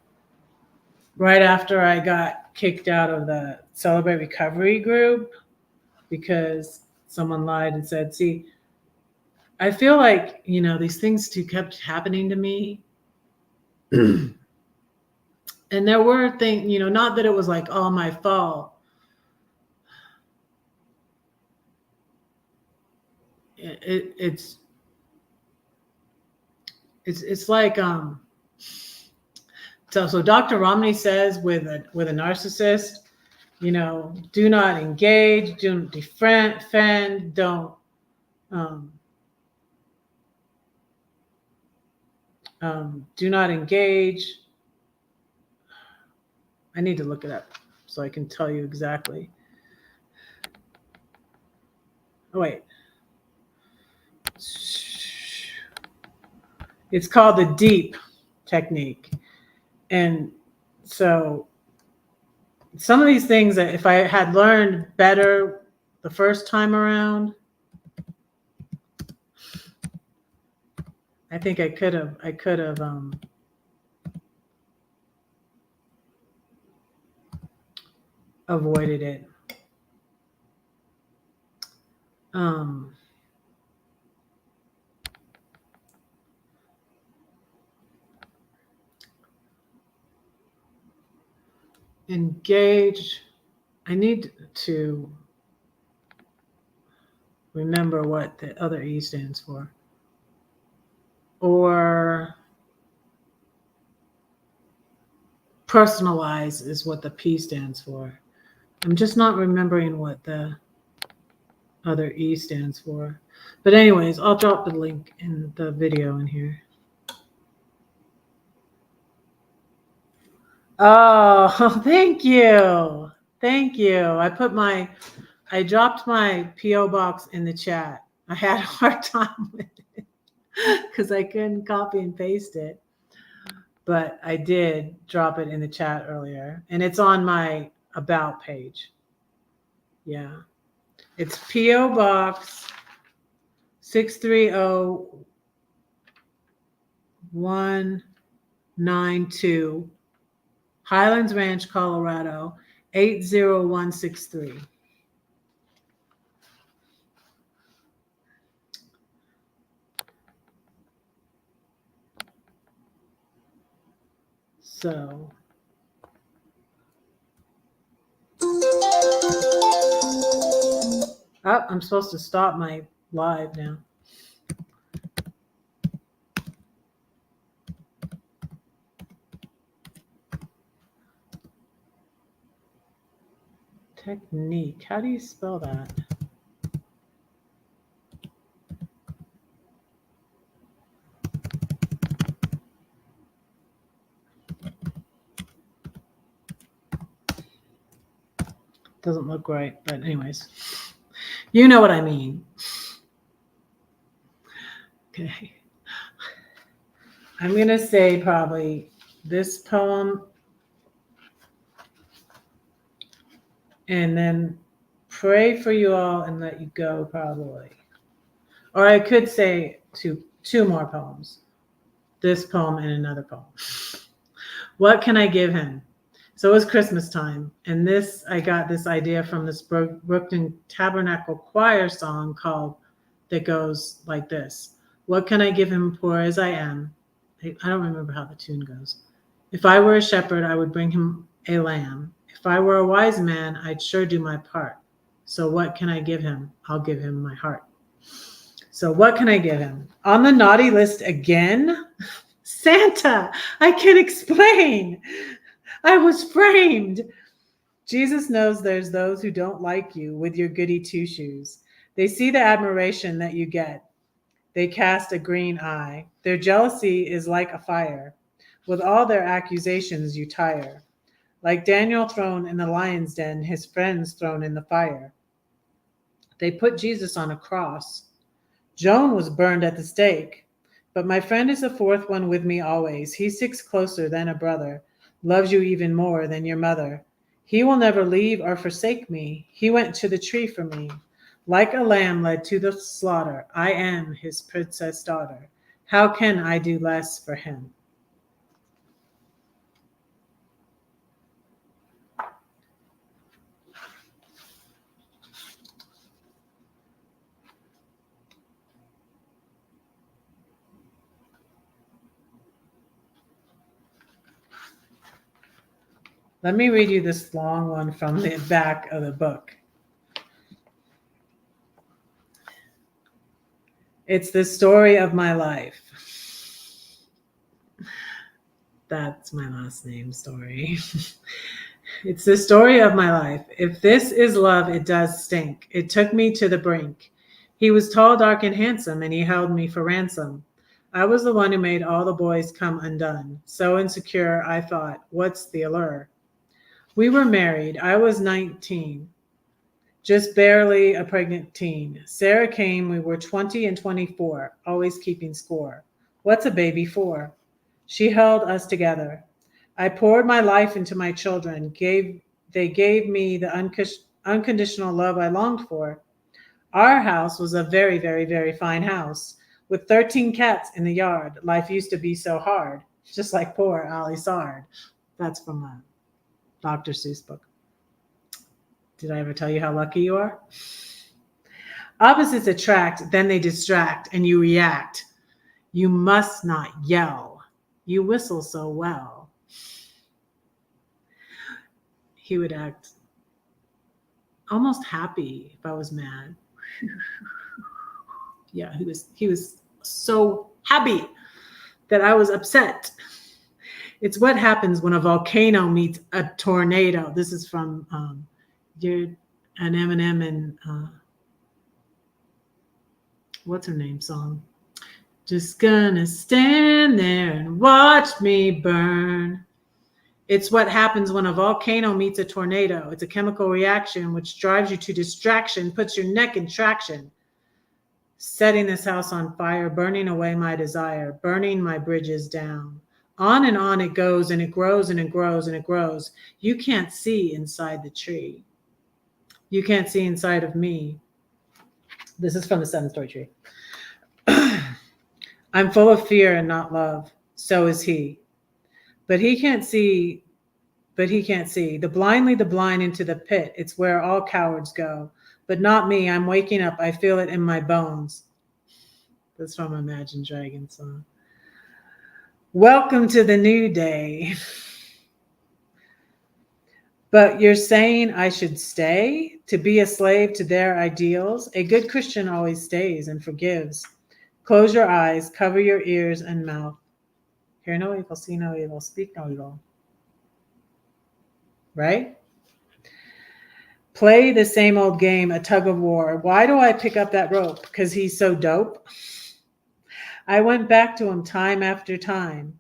right after I got kicked out of the Celebrate Recovery group because someone lied and said, see, I feel like, these things too kept happening to me. And there were things, not that it was like all my fault. It's like so Dr. Romney says with a narcissist, do not engage, don't defend, don't do not engage. I need to look it up so I can tell you exactly. Oh, wait. It's called the DEEP technique. And so some of these things that if I had learned better the first time around, I think I could have avoided it. Engage. I need to remember what the other E stands for. Or personalize is what the P stands for. I'm just not remembering what the other E stands for. But anyways, I'll drop the link in the video in here. Oh, thank you. Thank you. I dropped my P.O. box in the chat. I had a hard time with it because I couldn't copy and paste it. But I did drop it in the chat earlier. And it's on my About page. Yeah. It's P.O. Box 630192, Highlands Ranch, Colorado, 80163. So I'm supposed to stop my live now. Technique. How do you spell that? Doesn't look right, but anyways, you know what I mean. Okay. I'm going to say probably this poem and then pray for you all and let you go probably. Or I could say two more poems. This poem and another poem. What can I give him? So it was Christmas time. And I got this idea from this Brooklyn Tabernacle Choir song that goes like this. What can I give him poor as I am? I don't remember how the tune goes. If I were a shepherd, I would bring him a lamb. If I were a wise man, I'd sure do my part. So what can I give him? I'll give him my heart. So what can I give him? On the naughty list again? Santa, I can explain. I was framed. Jesus knows there's those who don't like you with your goody two-shoes. They see the admiration that you get. They cast a green eye. Their jealousy is like a fire. With all their accusations, you tire. Like Daniel thrown in the lion's den, his friends thrown in the fire. They put Jesus on a cross. Joan was burned at the stake. But my friend is the fourth one with me always. He sticks closer than a brother, loves you even more than your mother. He will never leave or forsake me. He went to the tree for me. Like a lamb led to the slaughter, I am his princess daughter. How can I do less for him? Let me read you this long one from the back of the book. It's the story of my life. That's my last name, Story. It's the story of my life. If this is love, it does stink. It took me to the brink. He was tall, dark, and handsome, and he held me for ransom. I was the one who made all the boys come undone. So insecure, I thought, what's the allure? We were married. I was 19, just barely a pregnant teen. Sarah came. We were 20 and 24, always keeping score. What's a baby for? She held us together. I poured my life into my children. They gave me the unconditional love I longed for. Our house was a very, very, very fine house with 13 cats in the yard. Life used to be so hard, just like poor Ali Sard. That's from a Dr. Seuss book. Did I ever tell you how lucky you are? Opposites attract, then they distract, and you react. You must not yell. You whistle so well. He would act almost happy if I was mad. Yeah, he was so happy that I was upset. It's what happens when a volcano meets a tornado. This is from an Eminem and what's her name song? Just gonna stand there and watch me burn. It's what happens when a volcano meets a tornado. It's a chemical reaction which drives you to distraction, puts your neck in traction. Setting this house on fire, burning away my desire, burning my bridges down. On and on it goes, and it grows and it grows and it grows. You can't see inside the tree. You can't see inside of me. This is from the 7-story tree. I'm full of fear and not love. So is he. But he can't see. The blind lead the blind into the pit. It's where all cowards go. But not me. I'm waking up. I feel it in my bones. That's from Imagine Dragons song. Welcome to the new day. But you're saying I should stay to be a slave to their ideals? A good Christian always stays and forgives. Close your eyes, cover your ears and mouth. Hear no evil, see no evil, speak no evil. Right? Play the same old game, a tug of war. Why do I pick up that rope? Because he's so dope? I went back to him time after time.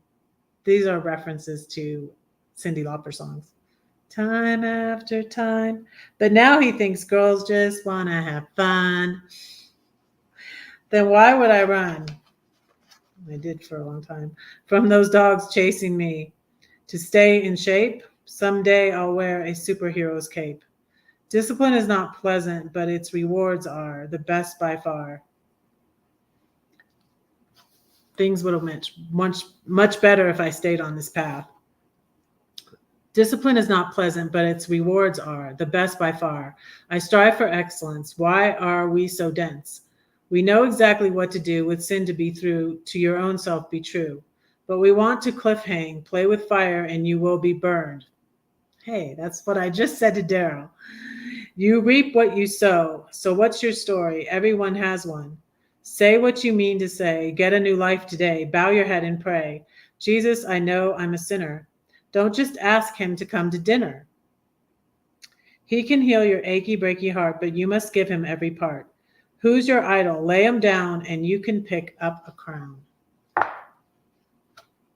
These are references to Cyndi Lauper songs. Time after time. But now he thinks girls just want to have fun. Then why would I run? I did for a long time. From those dogs chasing me. To stay in shape, someday I'll wear a superhero's cape. Discipline is not pleasant, but its rewards are the best by far. Things would have been much better if I stayed on this path. Discipline is not pleasant, but its rewards are the best by far. I strive for excellence. Why are we so dense? We know exactly what to do with sin to be through, to your own self be true. But we want to cliff hang, play with fire, and you will be burned. Hey, that's what I just said to Daryl. You reap what you sow. So what's your story? Everyone has one. Say what you mean to say. Get a new life today. Bow your head and pray. Jesus, I know I'm a sinner. Don't just ask him to come to dinner. He can heal your achy, breaky heart, but you must give him every part. Who's your idol? Lay him down and you can pick up a crown.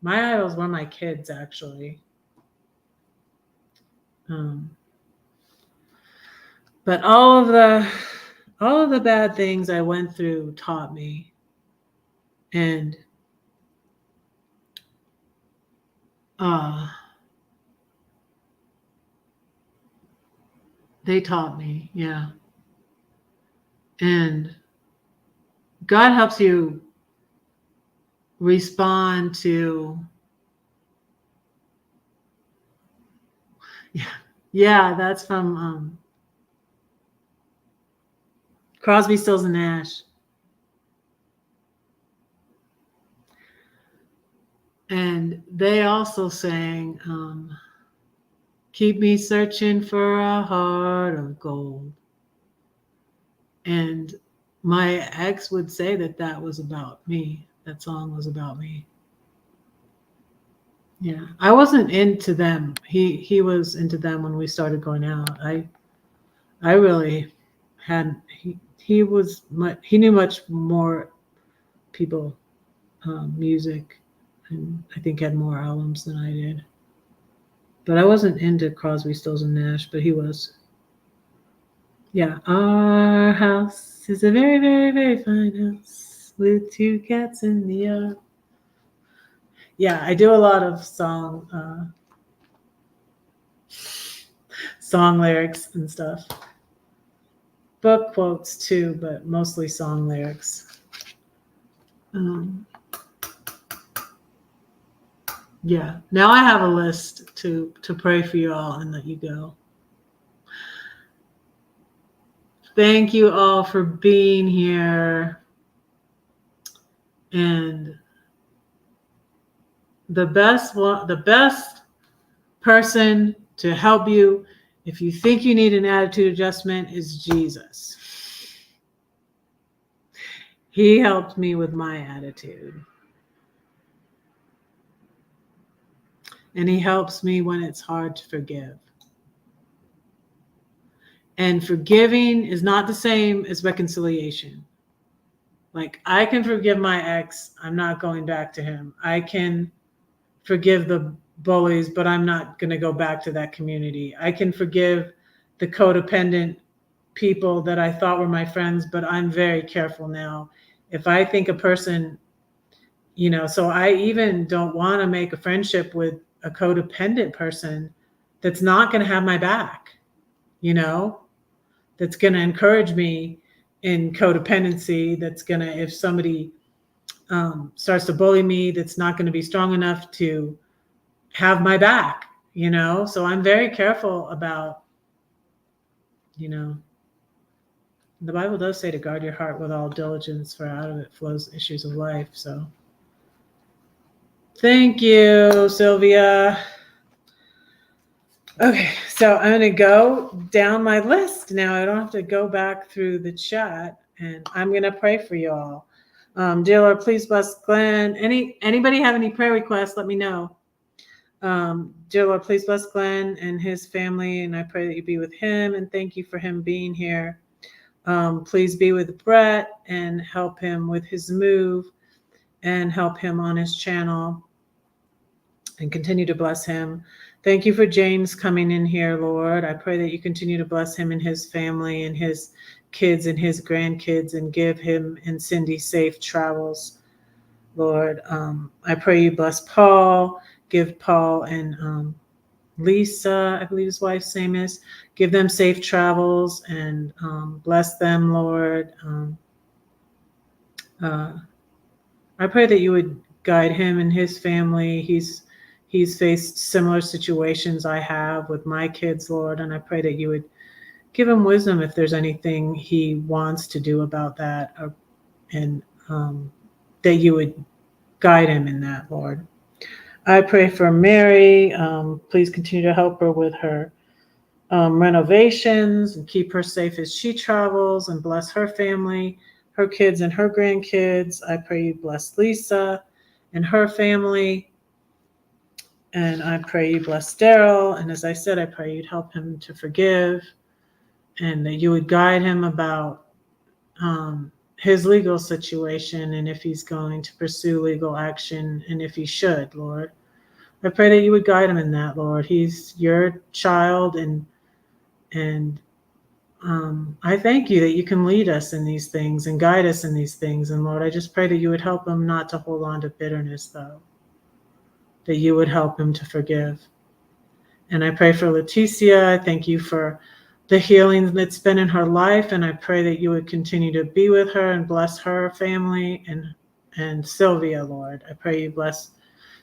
My idol's one of my kids, actually. But all of the bad things I went through taught me. And they taught me, yeah. And God helps you respond to, yeah, that's from Crosby, Stills, and Nash. And they also sang, keep me searching for a heart of gold. And my ex would say that was about me. That song was about me. Yeah, I wasn't into them. He was into them when we started going out. I really had he was much, he knew much more people, music, and I think had more albums than I did. But I wasn't into Crosby, Stills, and Nash, but he was. Yeah, our house is a very, very, very fine house with 2 cats in the yard. Yeah, I do a lot of song lyrics and stuff. Book quotes too, but mostly song lyrics. Yeah. Now I have a list to pray for you all and let you go. Thank you all for being here. And the best person to help you if you think you need an attitude adjustment is Jesus. He helped me with my attitude. And he helps me when it's hard to forgive. And forgiving is not the same as reconciliation. Like, I can forgive my ex. I'm not going back to him. I can forgive the bullies, but I'm not going to go back to that community. I can forgive the codependent people that I thought were my friends, but I'm very careful now. If I think a person, so I even don't want to make a friendship with a codependent person that's not going to have my back, that's going to encourage me in codependency, that's going to, if somebody starts to bully me, that's not going to be strong enough to have my back, So I'm very careful about, the Bible does say to guard your heart with all diligence, for out of it flows issues of life. So thank you, Sylvia. Okay, so I'm going to go down my list now. I don't have to go back through the chat, and I'm going to pray for you all. Dear Lord, please bless Glenn. Anybody have any prayer requests? Let me know. Dear Lord, please bless Glenn and his family, and I pray that you be with him, and thank you for him being here. Please be with Brett and help him with his move, and help him on his channel, and continue to bless him. Thank you for James coming in here, Lord. I pray that you continue to bless him and his family and his kids and his grandkids, and give him and Cindy safe travels, Lord. I pray you bless Paul, give Paul and Lisa, I believe his wife's name is, give them safe travels, and bless them, Lord. I pray that you would guide him and his family. He's faced similar situations I have with my kids, Lord, and I pray that you would give him wisdom if there's anything he wants to do about that, and that you would guide him in that, Lord. I pray for Mary. Please continue to help her with her renovations, and keep her safe as she travels, and bless her family, her kids and her grandkids. I pray you bless Lisa and her family. And I pray you bless Daryl. And as I said, I pray you'd help him to forgive, and that you would guide him about his legal situation, and if he's going to pursue legal action, and if he should, Lord. I pray that you would guide him in that, Lord. He's your child, and I thank you that you can lead us in these things and guide us in these things. And Lord, I just pray that you would help him not to hold on to bitterness, though, that you would help him to forgive. And I pray for Leticia. I thank you for the healing that's been in her life, and I pray that you would continue to be with her and bless her family and Sylvia, Lord. I pray you bless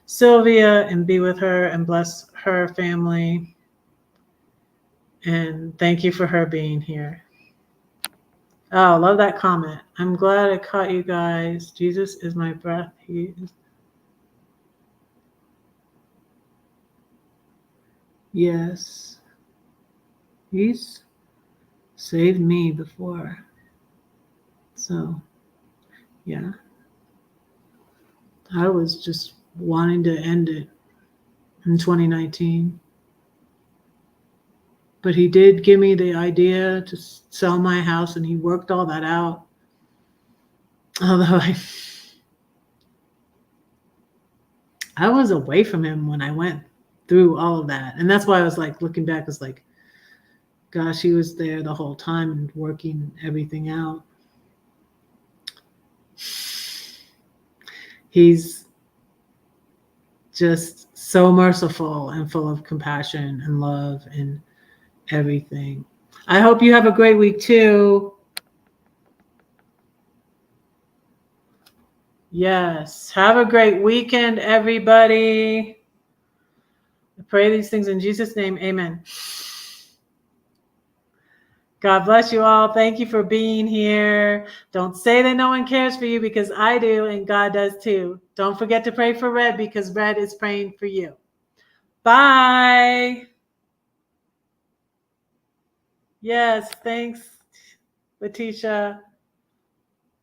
Sylvia and be with her and bless her family. And thank you for her being here. Oh, love that comment. I'm glad I caught you guys. Jesus is my breath. He is. Yes. He's saved me before. So, yeah. I was just wanting to end it in 2019. But he did give me the idea to sell my house, and he worked all that out. Although I was away from him when I went through all of that. And that's why I was like, looking back, was like, gosh, he was there the whole time and working everything out. He's just so merciful and full of compassion and love and everything. I hope you have a great week too. Yes. Have a great weekend, everybody. I pray these things in Jesus' name. Amen. God bless you all. Thank you for being here. Don't say that no one cares for you, because I do, and God does too. Don't forget to pray for Red, because Red is praying for you. Bye. Yes, thanks, Letitia.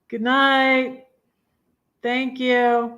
Good night. Thank you.